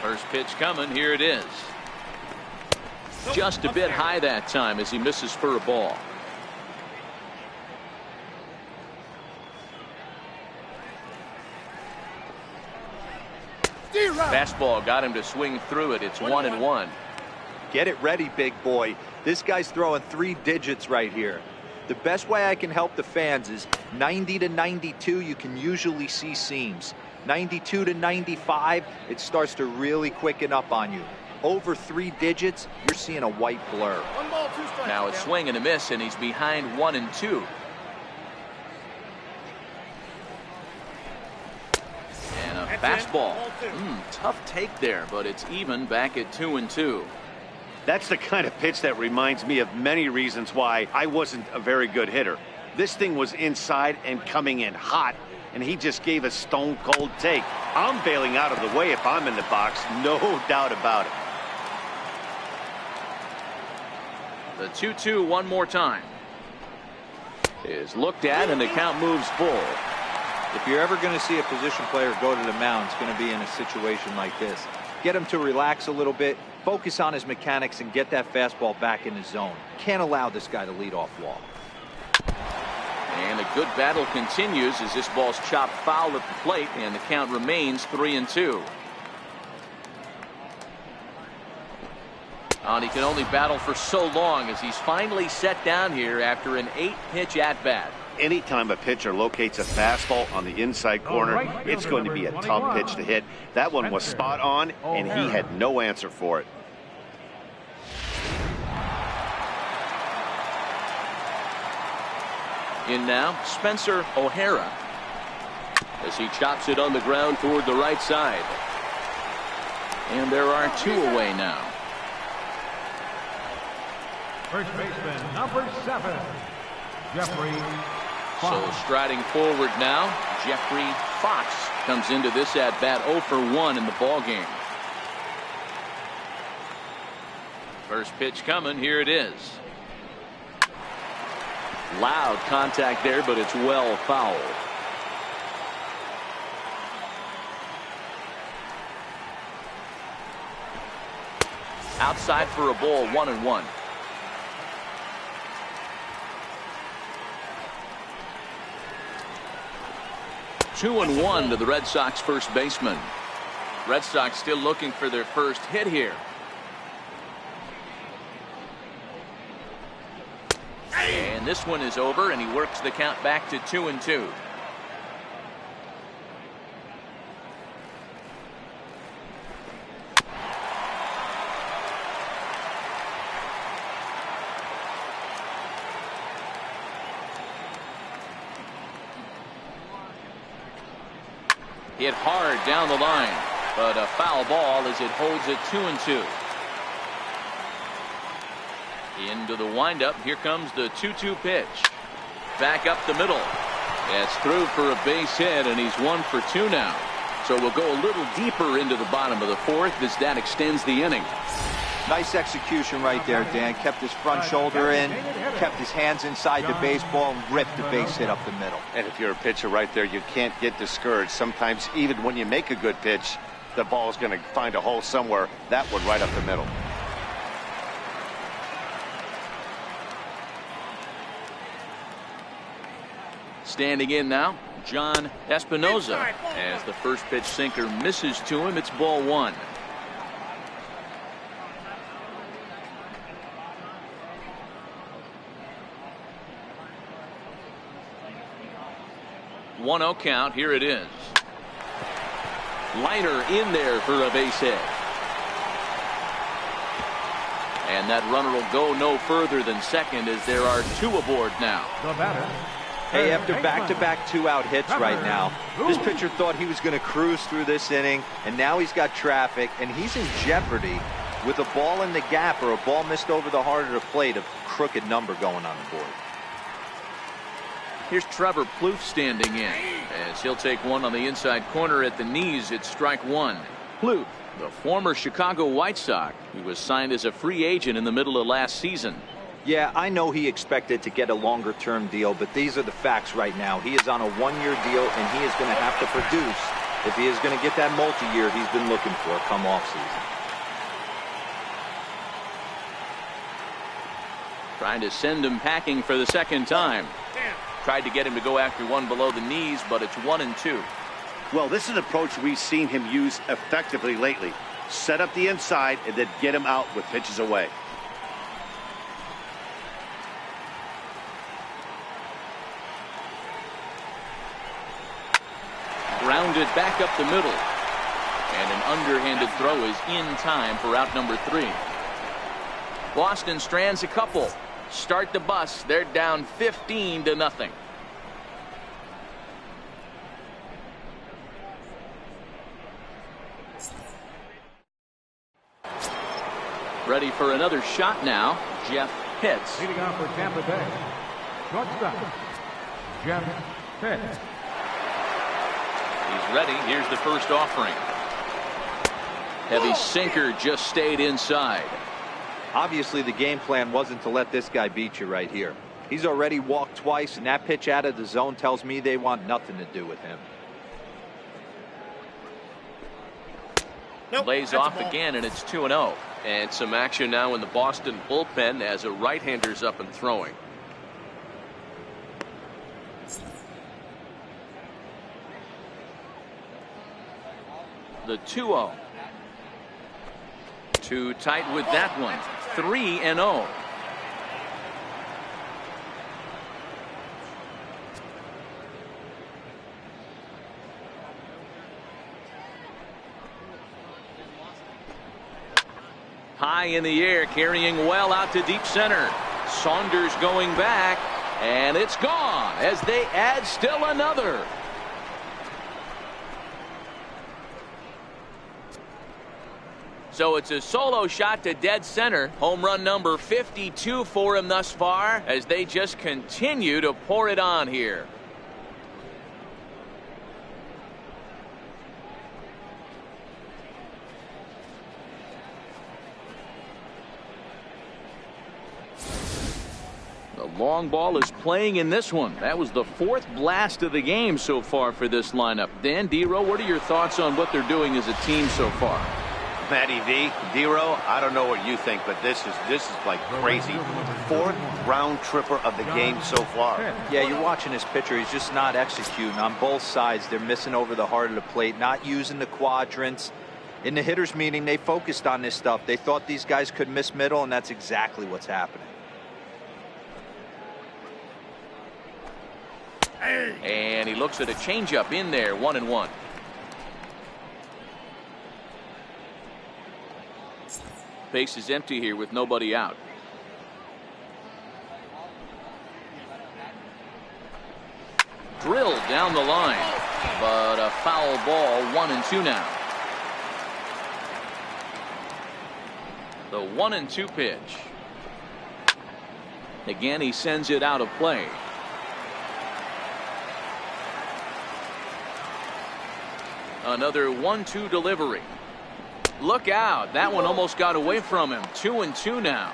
Speaker 1: First pitch coming. Here it is. Just a bit high that time as he misses for a ball. Fastball got him to swing through it. It's 1-1.
Speaker 3: Get it ready, big boy. This guy's throwing 3 digits right here. The best way I can help the fans is 90 to 92. You can usually see seams. 92 to 95, it starts to really quicken up on you. Over 3 digits, you're seeing a white blur.
Speaker 5: 1 ball, 2 strikes.
Speaker 1: Now it's swing and a miss, and he's behind 1-2. And a fastball. Tough take there, but it's even back at 2-2.
Speaker 4: That's the kind of pitch that reminds me of many reasons why I wasn't a very good hitter. This thing was inside and coming in hot, and he just gave a stone cold take. I'm bailing out of the way if I'm in the box, no doubt about it.
Speaker 1: The 2-2 one more time is looked at, and the count moves full.
Speaker 3: If you're ever going to see a position player go to the mound, it's going to be in a situation like this. Get him to relax a little bit, focus on his mechanics, and get that fastball back in his zone. Can't allow this guy to lead off walk.
Speaker 1: And the good battle continues as this ball's chopped foul at the plate, and the count remains 3-2. And he can only battle for so long as he's finally set down here after an 8-pitch at-bat.
Speaker 4: Anytime a pitcher locates a fastball on the inside corner, it's going to be a tough pitch to hit. That one was spot on, and he had no answer for it.
Speaker 1: In now, Spencer O'Hara, as he chops it on the ground toward the right side. And there are 2 away now.
Speaker 2: First baseman, number 7, Jeffrey Fox.
Speaker 1: So striding forward now, Jeffrey Fox comes into this at-bat 0 for 1 in the ball game. First pitch coming, here it is. Loud contact there, but it's well fouled. Outside for a ball, 1-1. Two and 1 to the Red Sox first baseman. Red Sox still looking for their first hit here. And this one is over, and he works the count back to 2-2. Hit hard down the line, but a foul ball as it holds it 2-2. Into the windup. Here comes the 2-2 pitch. Back up the middle. It's through for a base hit, and he's 1 for 2 now. So we'll go a little deeper into the bottom of the 4th as that extends the inning.
Speaker 3: Nice execution right there, Dan. Kept his front shoulder in, kept his hands inside the baseball, and ripped the base hit up the middle.
Speaker 4: And if you're a pitcher right there, you can't get discouraged. Sometimes even when you make a good pitch, the ball is going to find a hole somewhere. That one right up the middle.
Speaker 1: Standing in now, John Espinoza. As the first pitch sinker misses to him, it's ball 1. One-zero count. Here it is. Liner in there for a base hit. And that runner will go no further than second as there are 2 aboard now.
Speaker 2: The batter.
Speaker 3: Hey, after back-to-back 2-out hits right now, this pitcher thought he was going to cruise through this inning, and now he's got traffic, and he's in jeopardy with a ball in the gap or a ball missed over the heart of the plate, a crooked number going on the board.
Speaker 1: Here's Trevor Plouffe standing in as he'll take one on the inside corner at the knees. It's strike 1. Plouffe, the former Chicago White Sox, who was signed as a free agent in the middle of last season.
Speaker 3: Yeah, I know he expected to get a longer-term deal, but these are the facts right now. He is on a 1-year deal, and he is going to have to produce if he is going to get that multi-year he's been looking for come off-season.
Speaker 1: Trying to send him packing for the second time. Tried to get him to go after one below the knees, but it's 1-2.
Speaker 4: Well, this is an approach we've seen him use effectively lately. Set up the inside and then get him out with pitches away.
Speaker 1: Grounded back up the middle. And an underhanded throw is in time for out number 3. Boston strands a couple. Start the bus. They're down 15-0. Ready for another shot now. Jeff Pitts.
Speaker 2: Leading off for Tampa Bay, shortstop, Jeff Pitts.
Speaker 1: He's ready. Here's the first offering. Heavy sinker just stayed inside.
Speaker 3: Obviously, the game plan wasn't to let this guy beat you right here. He's already walked twice, and that pitch out of the zone tells me they want nothing to do with him.
Speaker 1: Lays off again, and it's 2-0.
Speaker 6: And some action now in the Boston bullpen as a right-hander's up and throwing.
Speaker 1: The 2-0. Too tight with that one. 3-0. High in the air, carrying well out to deep center. Saunders going back, and it's gone as they add still another. So it's a solo shot to dead center. Home run number 52 for him thus far as they just continue to pour it on here. The long ball is playing in this one. That was the 4th blast of the game so far for this lineup. Dan, D-Row, what are your thoughts on what they're doing as a team so far?
Speaker 4: Matty V, D-Row, I don't know what you think, but this is like crazy. 4th round tripper of the game so far.
Speaker 3: Yeah, you're watching this pitcher. He's just not executing on both sides. They're missing over the heart of the plate, not using the quadrants. In the hitters meeting, they focused on this stuff. They thought these guys could miss middle, and that's exactly what's happening.
Speaker 1: And he looks at a changeup in there, 1-1. Base is empty here with nobody out. Drilled down the line, but a foul ball, 1-2 now. The 1-2 pitch. Again, he sends it out of play. Another 1-2 delivery. Look out. That one almost got away from him. 2-2 now.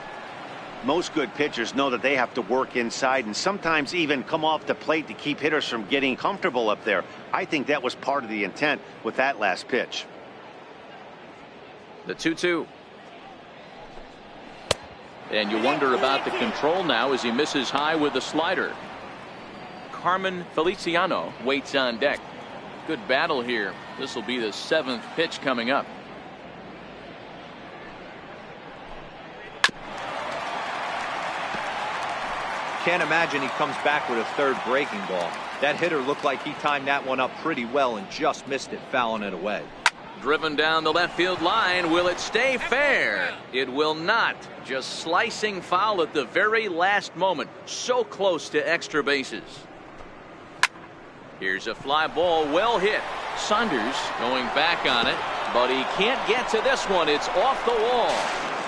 Speaker 4: Most good pitchers know that they have to work inside and sometimes even come off the plate to keep hitters from getting comfortable up there. I think that was part of the intent with that last pitch.
Speaker 1: The 2-2. And you wonder about the control now as he misses high with the slider. Carmen Feliciano waits on deck. Good battle here. This will be the 7th pitch coming up.
Speaker 3: Can't imagine he comes back with a 3rd breaking ball. That hitter looked like he timed that one up pretty well and just missed it, fouling it away.
Speaker 1: Driven down the left field line. Will it stay fair? It will not. Just slicing foul at the very last moment. So close to extra bases. Here's a fly ball, well hit. Saunders going back on it, but he can't get to this one. It's off the wall.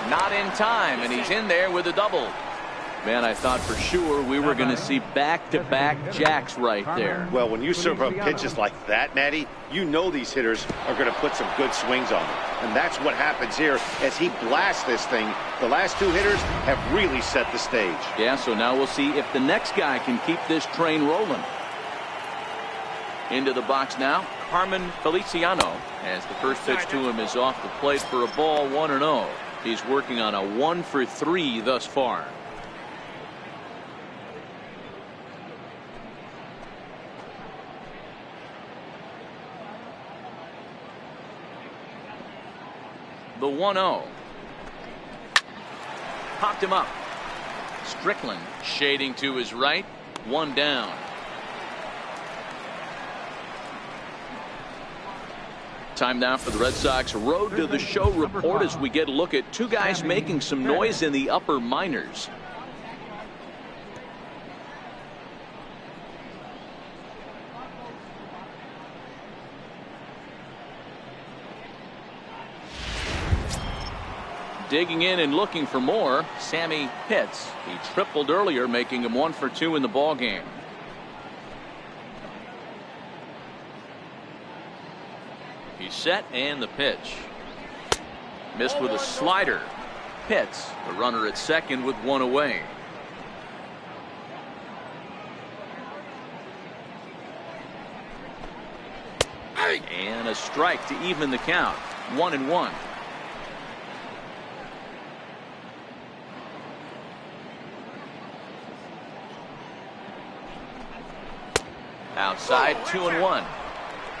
Speaker 1: Not in time, and he's in there with a double. Man, I thought for sure we were going to see back-to-back jacks right there.
Speaker 4: Well, when you serve up pitches like that, Matty, you know these hitters are going to put some good swings on them. And that's what happens here as he blasts this thing. The last 2 hitters have really set the stage.
Speaker 1: Yeah, so now we'll see if the next guy can keep this train rolling. Into the box now, Carmen Feliciano, as the first pitch to him is off the plate for a ball, 1-0. He's working on a 1-for-3 thus far. The 1-0. Popped him up. Strickland shading to his right. 1 down. Time now for the Red Sox Road to the Show report as we get a look at 2 guys making some noise in the upper minors. Digging in and looking for more, Sammy Pitts. He tripled earlier, making him 1-for-2 in the ball game. He's set, and the pitch. Missed with a slider. Pitts, the runner at second with 1 away. And a strike to even the count. 1-1. Outside, 2-1.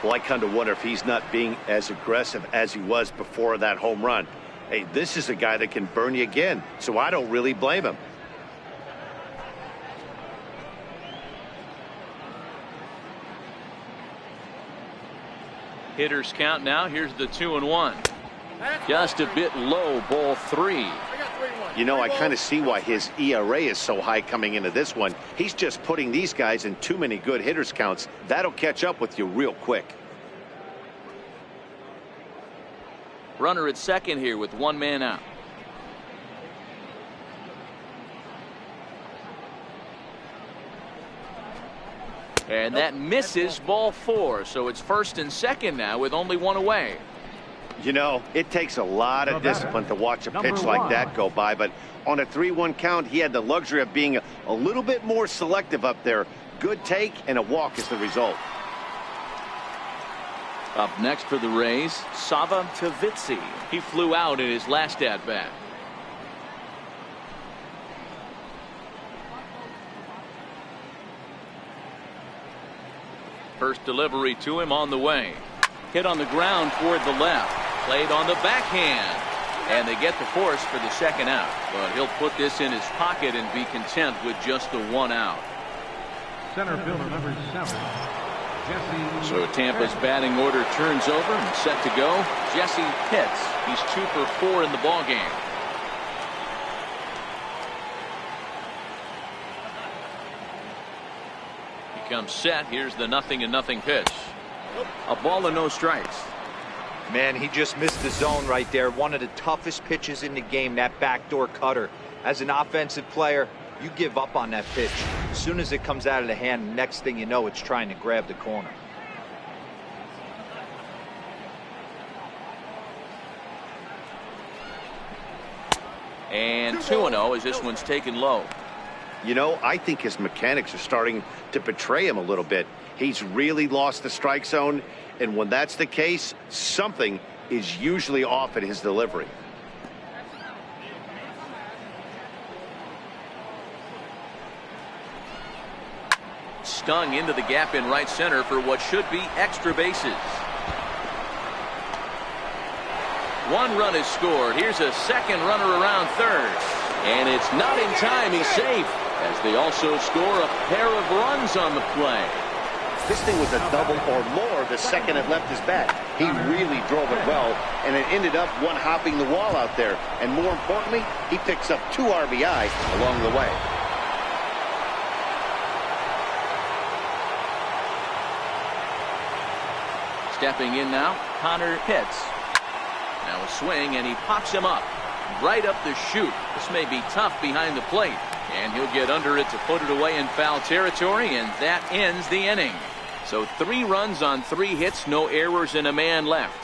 Speaker 4: Well, I kind of wonder if he's not being as aggressive as he was before that home run. Hey, this is a guy that can burn you again, so I don't really blame him.
Speaker 1: Hitters count now. Here's the 2-1. Just a bit low, ball 3.
Speaker 4: You know, I kind of see why his ERA is so high coming into this one. He's just putting these guys in too many good hitters counts. That'll catch up with you real quick.
Speaker 1: Runner at second here with 1 man out. And that misses, ball 4. So it's first and second now with only 1 away.
Speaker 4: You know, it takes a lot of discipline to watch a pitch like that go by, but on a 3-1 count, he had the luxury of being a little bit more selective up there. Good take and a walk is the result.
Speaker 1: Up next for the Rays, Sava Tavitsi. He flew out in his last at-bat. First delivery to him on the way. Hit on the ground toward the left. Played on the backhand. And they get the force for the second out. But he'll put this in his pocket and be content with just the 1 out.
Speaker 2: Center fielder number 7. Jesse.
Speaker 1: So Tampa's batting order turns over and set to go. Jesse Pitts. He's 2 for 4 in the ballgame. He comes set. Here's the 0-0 pitch. A ball and no strikes.
Speaker 3: Man, he just missed the zone right there. One of the toughest pitches in the game, that backdoor cutter. As an offensive player, you give up on that pitch. As soon as it comes out of the hand, next thing you know, it's trying to grab the corner.
Speaker 1: And 2-0 as this one's taken low.
Speaker 4: You know, I think his mechanics are starting to betray him a little bit. He's really lost the strike zone, and when that's the case, something is usually off at his delivery.
Speaker 1: Stung into the gap in right center for what should be extra bases. 1 run is scored. Here's a second runner around third. And it's not in time. He's safe, as they also score a pair of runs on the play.
Speaker 4: This thing was a double or more the second it left his bat. He really drove it well, and it ended up one-hopping the wall out there. And more importantly, he picks up 2 RBI along the way.
Speaker 1: Stepping in now, Connor Pitts. Now a swing, and he pops him up. Right up the chute. This may be tough behind the plate. And he'll get under it to put it away in foul territory, and that ends the inning. So 3 runs on 3 hits, no errors, and a man left.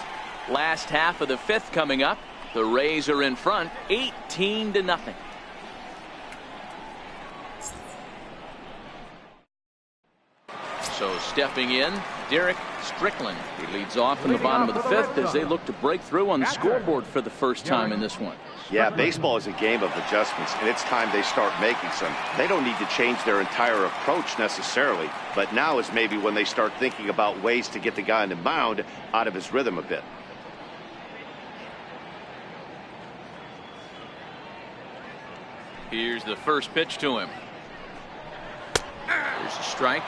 Speaker 1: Last half of the 5th coming up. The Rays are in front, 18-0. So stepping in, Derek Strickland. He leads off in the bottom of the 5th as they look to break through on the scoreboard for the first time in this one.
Speaker 4: Yeah, baseball is a game of adjustments, and it's time they start making some. They don't need to change their entire approach necessarily, but now is maybe when they start thinking about ways to get the guy on the mound out of his rhythm a bit.
Speaker 1: Here's the first pitch to him. There's a strike.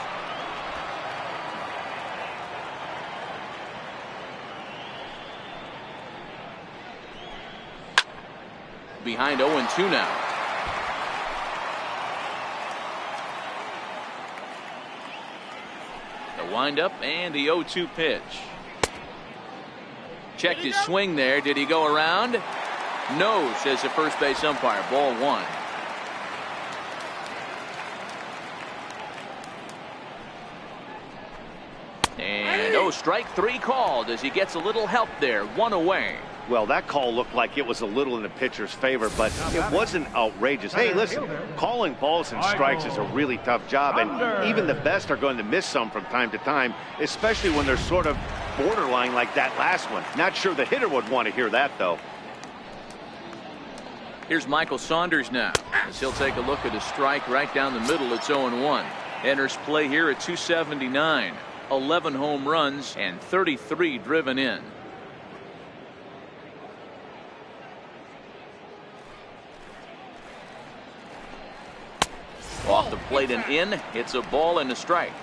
Speaker 1: Behind 0-2 now. The windup and the 0-2 pitch. Checked his swing there. Did he go around? No, says the first base umpire. Ball 1. And strike 3 called as he gets a little help there. 1 away.
Speaker 4: Well, that call looked like it was a little in the pitcher's favor, but it wasn't outrageous. Hey, listen, calling balls and strikes is a really tough job, and even the best are going to miss some from time to time, especially when they're sort of borderline like that last one. Not sure the hitter would want to hear that, though.
Speaker 1: Here's Michael Saunders now, as he'll take a look at a strike right down the middle. It's 0-1. Enters play here at 279. 11 home runs and 33 driven in. plate and in. It's a ball and a strike.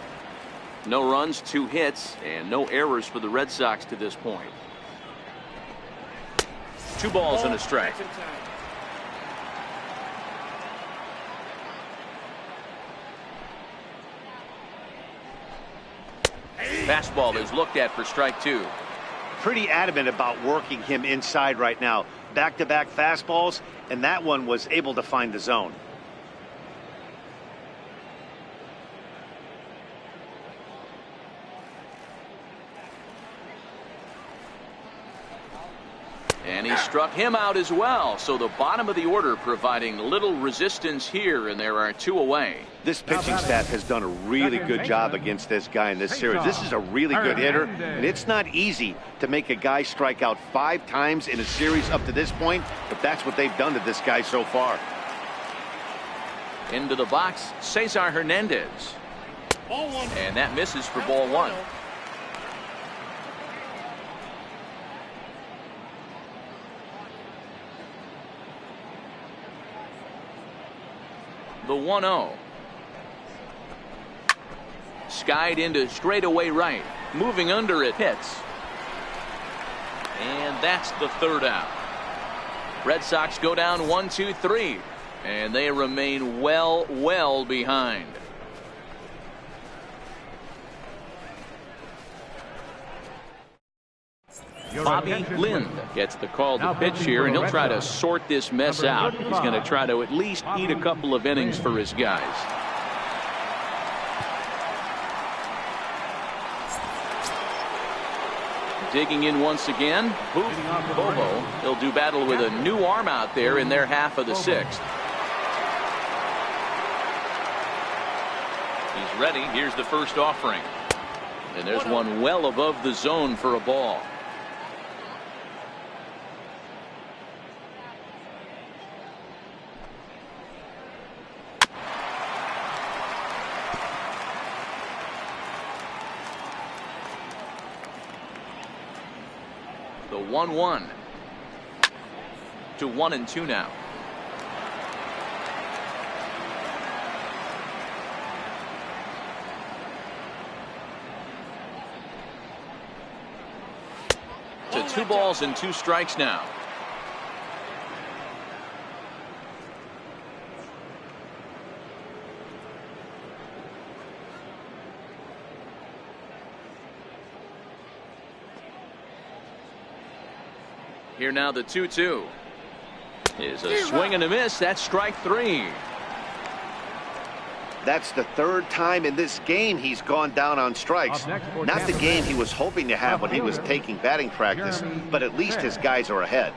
Speaker 1: No runs, 2 hits, and no errors for the Red Sox to this point. 2 balls and a strike. Fastball is looked at for strike 2.
Speaker 4: Pretty adamant about working him inside right now. Back-to-back fastballs, and that one was able to find the zone.
Speaker 1: And he struck him out as well. So the bottom of the order providing little resistance here, and there are 2 away.
Speaker 4: This pitching staff has done a really good job against this guy in this series. This is a really good hitter, and it's not easy to make a guy strike out 5 times in a series up to this point, but that's what they've done to this guy so far.
Speaker 1: Into the box, Cesar Hernandez. And that misses for ball 1. The 1-0. Skied into straightaway right. Moving under it, hits. And that's the 3rd out. Red Sox go down 1-2-3. And they remain well behind. Bobby Lind gets the call to pitch here, and he'll try to sort this mess out. He's going to try to at least eat a couple of innings for his guys. Digging in once again, Bobo. He'll do battle with a new arm out there in their half of the 6th. He's ready. Here's the first offering. And there's one well above the zone for a ball. The 1-1 to 1-2 now. To 2 balls and 2 strikes now. Here now the 2-2 is a swing and a miss. That's strike 3.
Speaker 4: That's the 3rd time in this game he's gone down on strikes. Not the game he was hoping to have when he was taking batting practice, but at least his guys are ahead.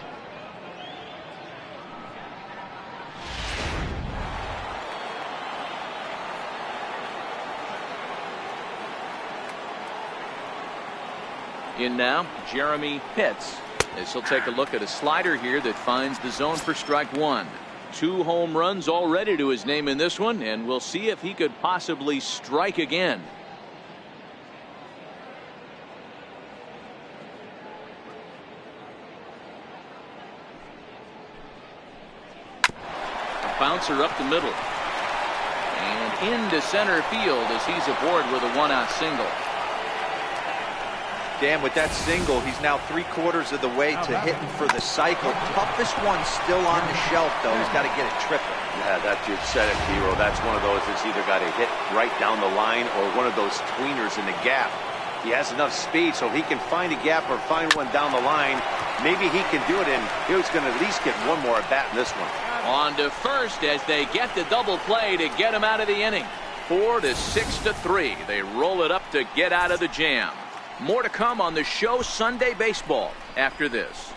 Speaker 1: In now, Jeremy Pitts. As he'll take a look at a slider here that finds the zone for strike 1. 2 home runs already to his name in this one, and we'll see if he could possibly strike again. A bouncer up the middle. And into center field as he's aboard with a 1-out single.
Speaker 3: Dan, with that single, he's now 3/4 of the way to hitting for the cycle. Toughest one still on the shelf, though. He's got to get a triple.
Speaker 7: Yeah, that you said it, Hero. That's one of those that's either got to hit right down the line or one of those tweeners in the gap. He has enough speed, so he can find a gap or find one down the line. Maybe he can do it, and he's going to at least get one more at bat in this one.
Speaker 1: On to first as they get the double play to get him out of the inning. 4 to 6 to 3. They roll it up to get out of the jam. More to come on the show Sunday Baseball after this.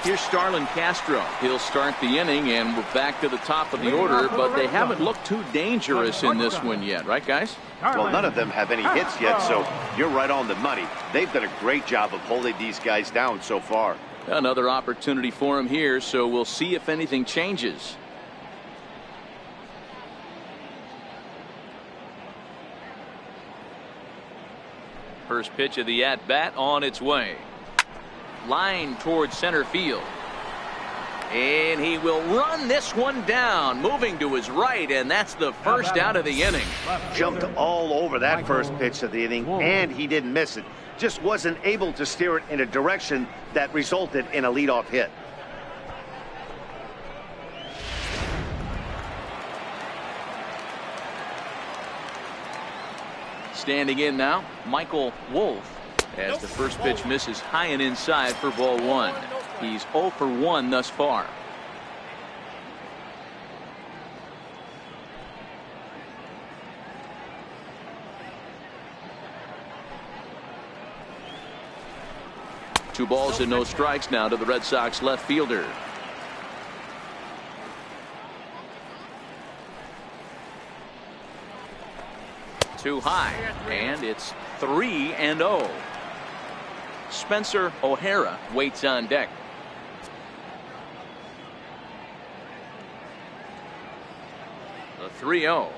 Speaker 1: Here's Starlin Castro. He'll start the inning, and we're back to the top of the order, but they haven't looked too dangerous in this one yet, right, guys?
Speaker 4: Well, none of them have any hits yet, so you're right on the money. They've done a great job of holding these guys down so far.
Speaker 1: Another opportunity for him here, so we'll see if anything changes. First pitch of the at-bat on its way. line towards center field. And he will run this one down, moving to his right, and that's the first out of the inning.
Speaker 4: Jumped all over that first pitch of the inning, and he didn't miss it. Just wasn't able to steer it in a direction that resulted in a leadoff hit.
Speaker 1: Standing in now, Michael Wolf, as the first pitch misses high and inside for ball one. He's 0 for 1 thus far. Two balls and no strikes now to the Red Sox left fielder. Too high, and it's 3-0. Spencer O'Hara waits on deck. The 3-0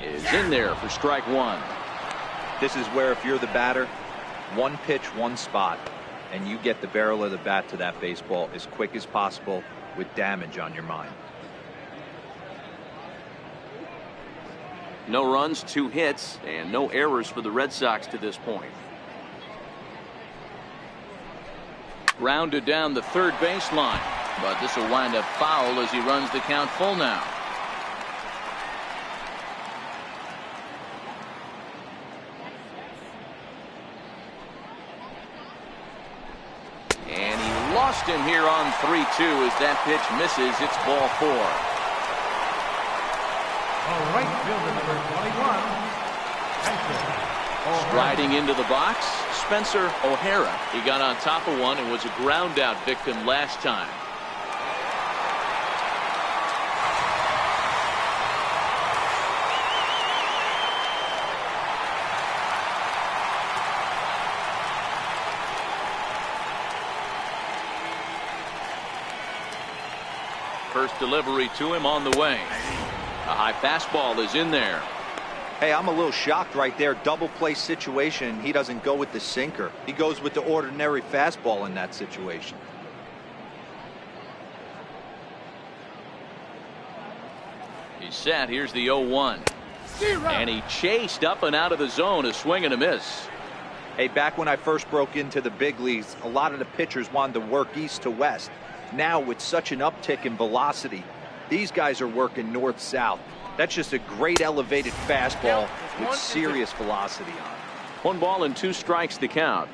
Speaker 1: is in there for strike one.
Speaker 3: This is where, if you're the batter, one pitch, one spot, and you get the barrel of the bat to that baseball as quick as possible with damage on your mind.
Speaker 1: No runs, 2 hits, and no errors for the Red Sox to this point. Grounded down the third baseline, but this will wind up foul as he runs the count full now. And he lost him here on 3-2 as that pitch misses. It's ball 4.
Speaker 2: Right fielder number 21, Spencer.
Speaker 1: Striding into the box, Spencer O'Hara. He got on top of one and was a ground out victim last time. First delivery to him on the way. A high fastball is in there.
Speaker 3: Hey, I'm a little shocked right there. Double play situation. He doesn't go with the sinker. He goes with the ordinary fastball in that situation.
Speaker 1: He's set. Here's the 0-1. And he chased up and out of the zone. A swing and a miss.
Speaker 3: Hey, back when I first broke into the big leagues, a lot of the pitchers wanted to work east to west. Now, with such an uptick in velocity, these guys are working north-south. That's just a great elevated fastball with serious velocity on it.
Speaker 1: 1 ball and 2 strikes to count.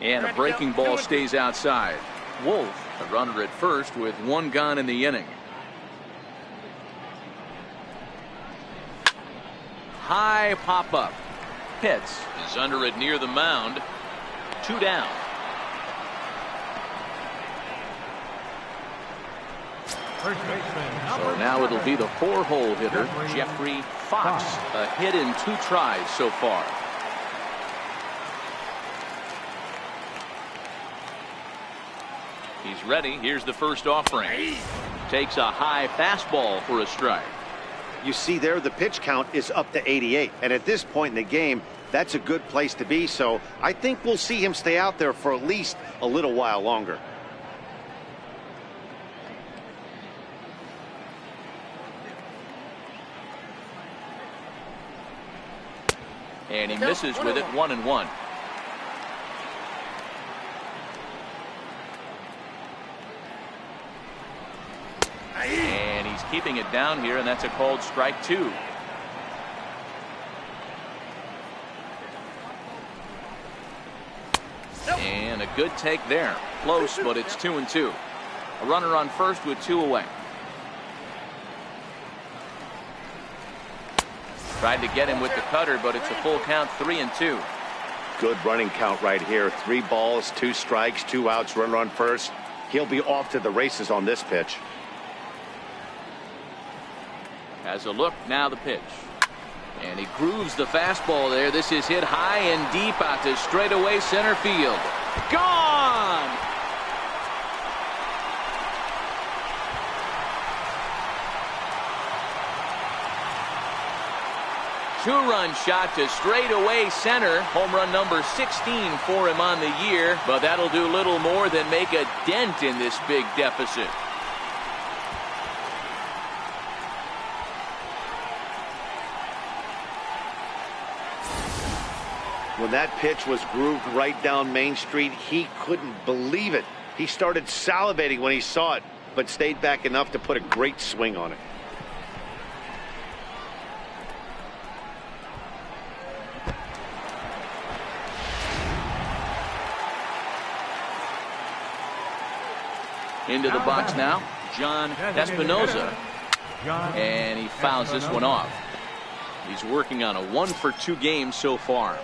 Speaker 1: And a breaking ball stays outside. Wolf, a runner at first with 1 gone in the inning. High pop-up. Pitts is under it near the mound. 2 down.
Speaker 2: First baseman,
Speaker 1: So now it'll be the 4-hole hitter, Jeffrey Fox. A hit in 2 tries so far. He's ready. Here's the first offering. Takes a high fastball for a strike.
Speaker 4: You see there, the pitch count is up to 88. And at this point in the game, that's a good place to be. So I think we'll see him stay out there for at least a little while longer.
Speaker 1: And he misses with it. 1-1. And he's keeping it down here, and that's a called strike 2. And a good take there. Close, but it's 2-2. A runner on first with 2 away. Tried to get him with the cutter, but it's a full count. 3-2.
Speaker 4: Good running count right here. 3 balls, 2 strikes, 2 outs, runner on first. He'll be off to the races on this pitch.
Speaker 1: Has a look, now the pitch. And he grooves the fastball there. This is hit high and deep out to straightaway center field. Gone! two-run shot to straightaway center. Home run number 16 for him on the year, but that'll do little more than make a dent in this big deficit.
Speaker 4: When that pitch was grooved right down Main Street, he couldn't believe it. He started salivating when he saw it, but stayed back enough to put a great swing on it.
Speaker 1: Into the box now, John Espinoza, and he fouls this one off. He's working on a 1-for-2 game so far.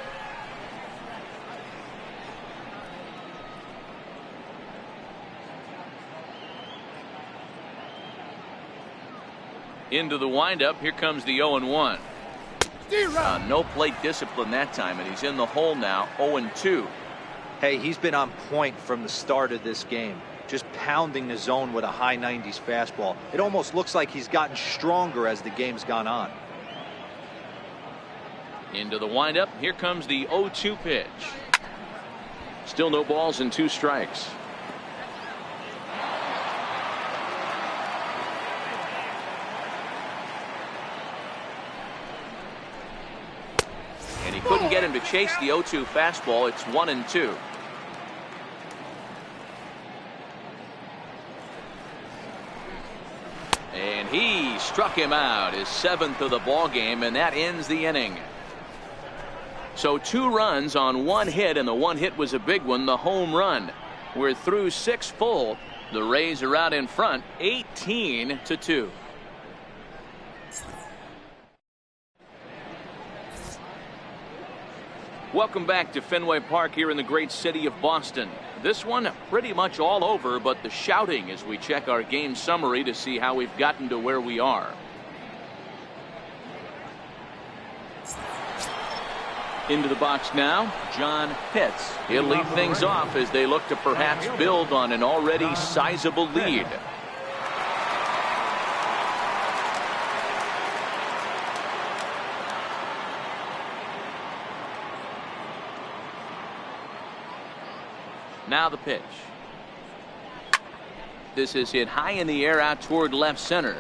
Speaker 1: Into the windup, here comes the 0-1. No plate discipline that time, and he's in the hole now, 0-2.
Speaker 3: Hey, he's been on point from the start of this game, just pounding the zone with a high 90s fastball. It almost looks like he's gotten stronger as the game's gone on.
Speaker 1: Into the windup, here comes the 0-2 pitch. Still no balls and 2 strikes. And he couldn't get him to chase the 0-2 fastball. It's 1-2. And he struck him out, his 7th of the ball game, and that ends the inning. So 2 runs on 1 hit, and the 1 hit was a big one, the home run. We're through 6 full. The Rays are out in front, 18-2. Welcome back to Fenway Park here in the great city of Boston. This one pretty much all over, but the shouting as we check our game summary to see how we've gotten to where we are. Into the box now, John Pitts. He'll lead things off as they look to perhaps build on an already sizable lead. Now the pitch. This is hit high in the air out toward left center.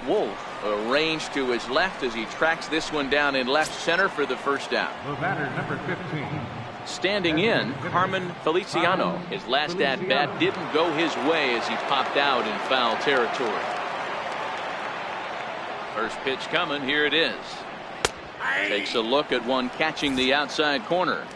Speaker 1: Wolf arranged to his left as he tracks this one down in left center for the first out.
Speaker 2: The batter, number 15.
Speaker 1: Standing in, Carmen Feliciano. His last at bat didn't go his way as he popped out in foul territory. First pitch coming. Here it is. Takes a look at one catching the outside corner.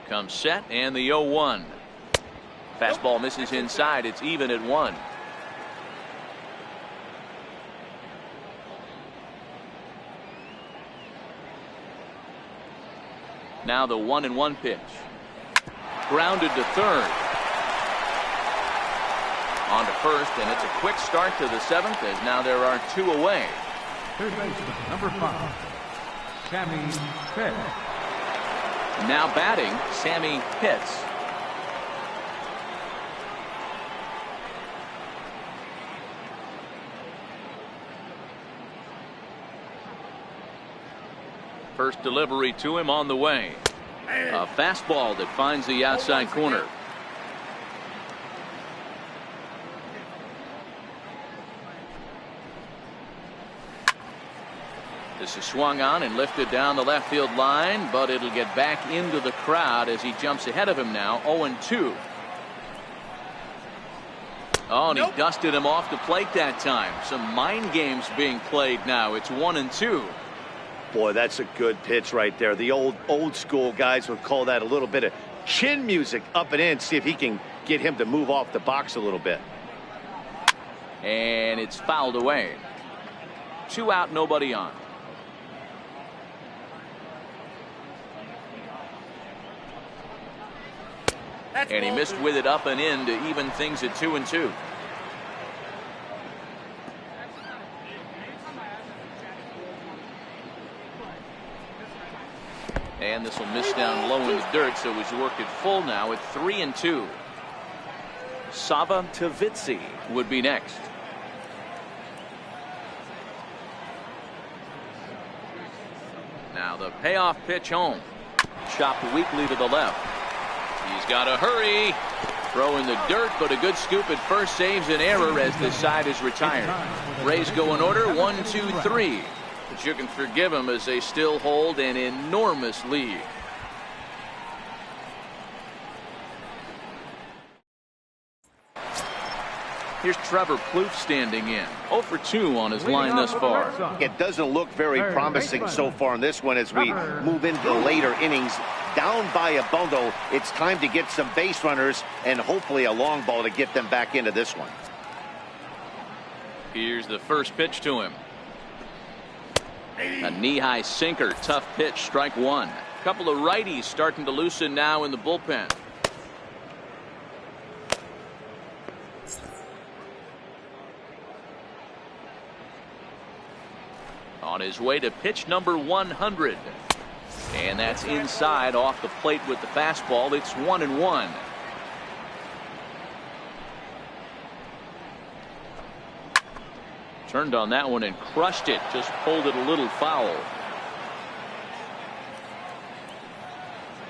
Speaker 1: Comes set, and the 0-1. Fastball misses inside. It's even at 1. Now the 1-1 pitch. Grounded to third. On to first, and it's a quick start to the 7th as now there are 2 away.
Speaker 2: Third baseman, number 5, Sammy Pitts.
Speaker 1: Now batting, Sammy Pitts. First delivery to him on the way. A fastball that finds the outside corner. This is swung on and lifted down the left field line, but it'll get back into the crowd as he jumps ahead of him now, 0-2. Oh, and he dusted him off the plate that time. Some mind games being played now. It's 1-2.
Speaker 4: Boy, that's a good pitch right there. The old school guys would call that a little bit of chin music up and in. See if he can get him to move off the box a little bit.
Speaker 1: And it's fouled away. 2 out, nobody on. And he missed with it up and in to even things at 2-2. And And this will miss down low in the dirt, so he's worked it full now at 3-2. Sava Tavitsi would be next. Now the payoff pitch home. Chopped weakly to the left. He's got to hurry. Throw in the dirt, but a good scoop at first saves an error as this side is retired. Rays go in order 1, 2, 3. But you can forgive them as they still hold an enormous lead. Here's Trevor Plouffe standing in. 0 for 2 on his line thus far.
Speaker 4: It doesn't look very promising so far in this one as we move into the later innings. Down by a bundle, it's time to get some base runners and hopefully a long ball to get them back into this one.
Speaker 1: Here's the first pitch to him. A knee-high sinker, tough pitch, strike one. A couple of righties starting to loosen now in the bullpen. On his way to pitch number 100. And that's inside off the plate with the fastball. It's 1-1. Turned on that one and crushed it. Just pulled it a little foul.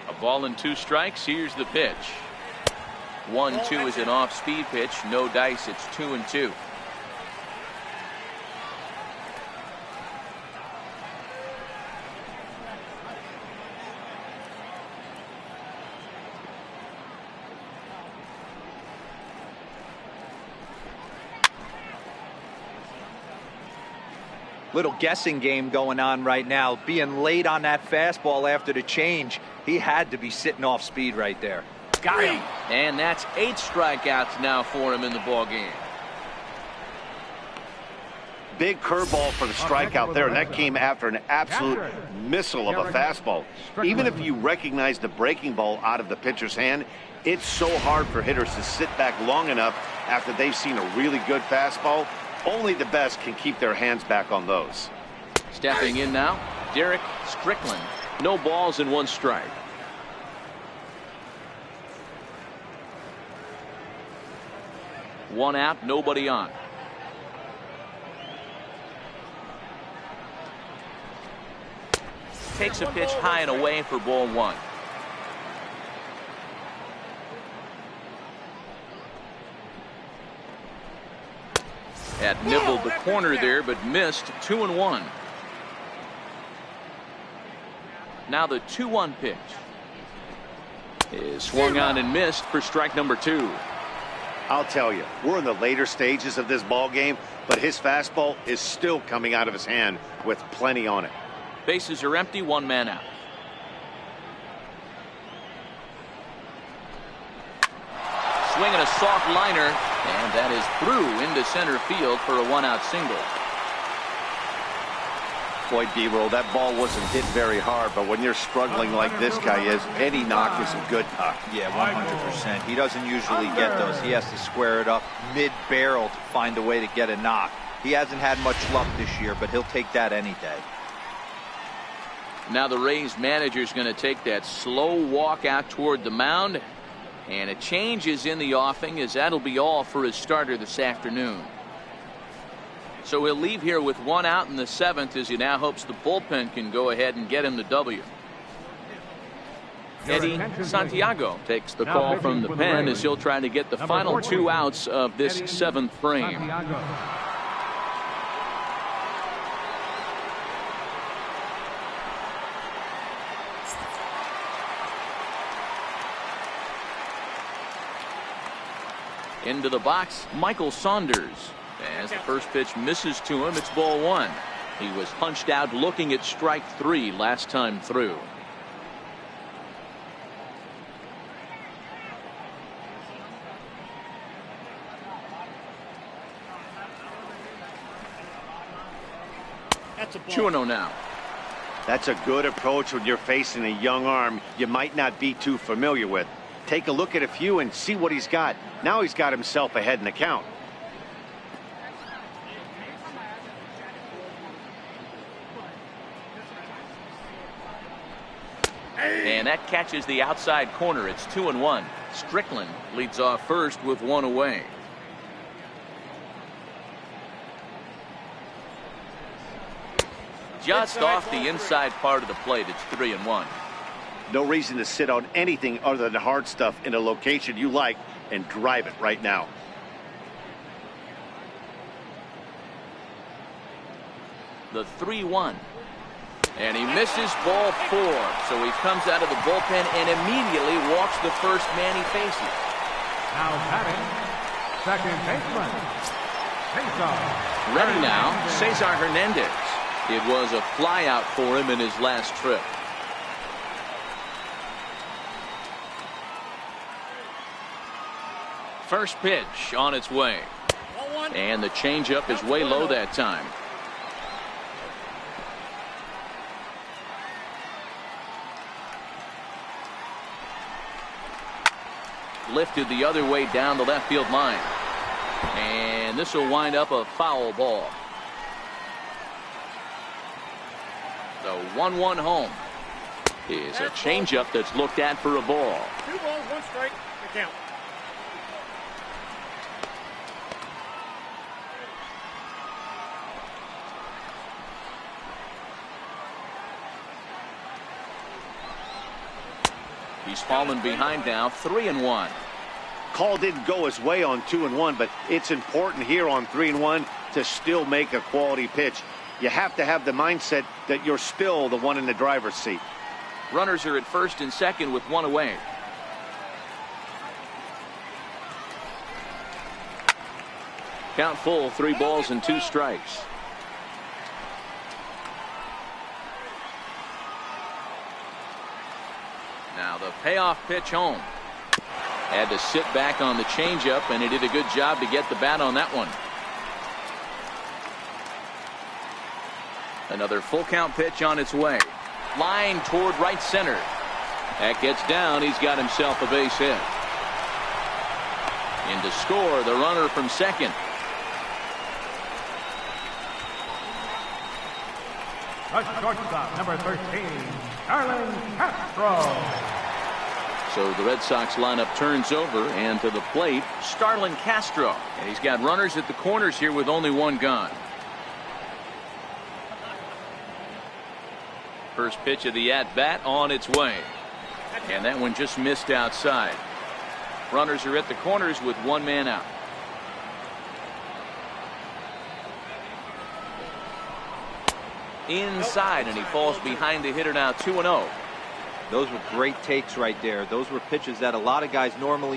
Speaker 1: A ball and 2 strikes. Here's the pitch. 1-2 is an off-speed pitch. No dice. It's 2-2.
Speaker 3: Little guessing game going on right now. Being late on that fastball after the change. He had to be sitting off speed right there.
Speaker 1: Got him. And that's 8 strikeouts now for him in the ball game.
Speaker 4: Big curveball for the strikeout there, and that came after an absolute missile of a fastball. Even if you recognize the breaking ball out of the pitcher's hand, it's so hard for hitters to sit back long enough after they've seen a really good fastball. Only the best can keep their hands back on those.
Speaker 1: Stepping in now, Derek Strickland. No balls and 1 strike. One out, nobody on. Takes a pitch high and away for ball 1. Had nibbled the corner there, but missed. 2-1. Now the 2-1 pitch is swung on and missed for strike number 2.
Speaker 4: I'll tell you, we're in the later stages of this ball game, but his fastball is still coming out of his hand with plenty on it.
Speaker 1: Bases are empty, 1 man out. Swinging a soft liner, and that is through into center field for a 1-out single.
Speaker 4: Boy, D-Roll, that ball wasn't hit very hard, but when you're struggling like this guy is, any knock is a good knock.
Speaker 3: Yeah, 100%. He doesn't usually get those. He has to square it up mid-barrel to find a way to get a knock. He hasn't had much luck this year, but he'll take that any day.
Speaker 1: Now the Rays manager's going to take that slow walk out toward the mound. And a change is in the offing, as that'll be all for his starter this afternoon. So he'll leave here with 1 out in the 7th as he now hopes the bullpen can go ahead and get him the W. Eddie Santiago takes the call from the pen as he'll try to get the final 2 outs of this 7th frame. Into the box, Michael Saunders. As the first pitch misses to him, it's ball 1. He was punched out looking at strike 3 last time through.
Speaker 5: That's a ball.
Speaker 1: 2-0 now.
Speaker 4: That's a good approach when you're facing a young arm you might not be too familiar with. Take a look at a few and see what he's got. Now he's got himself ahead in the count.
Speaker 1: And that catches the outside corner. It's 2-1. Strickland leads off first with one away. Just off the inside part of the plate. It's 3-1.
Speaker 4: No reason to sit on anything other than hard stuff in a location you like and drive it right now.
Speaker 1: The 3-1. And he misses ball 4. So he comes out of the bullpen and immediately walks the first man he faces.
Speaker 2: Now batting, second baseman, Cesar.
Speaker 1: Ready now, Cesar Hernandez. It was a flyout for him in his last trip. First pitch on its way. And the changeup is way low that time. Lifted the other way down the left field line. And this will wind up a foul ball. The 1-1 home is a changeup that's looked at for a ball.
Speaker 5: 2 balls, 1 strike. The count.
Speaker 1: He's fallen behind now, 3-1.
Speaker 4: Call didn't go his way on 2-1, but it's important here on 3-1 to still make a quality pitch. You have to have the mindset that you're still the one in the driver's seat.
Speaker 1: Runners are at first and second with one away. Count full, 3 balls and 2 strikes. Now the payoff pitch home. Had to sit back on the changeup, and he did a good job to get the bat on that one. Another full count pitch on its way. Line toward right center. That gets down. He's got himself a base hit. In to score, the runner from second.
Speaker 2: The shortstop, number 13, Starlin Castro.
Speaker 1: So the Red Sox lineup turns over, and to the plate, Starlin Castro. And he's got runners at the corners here with only one gone. First pitch of the at-bat on its way. And that one just missed outside. Runners are at the corners with one man out. Inside, and he falls behind the hitter now, 2-0.
Speaker 3: Those were great takes right there. Those were pitches that a lot of guys normally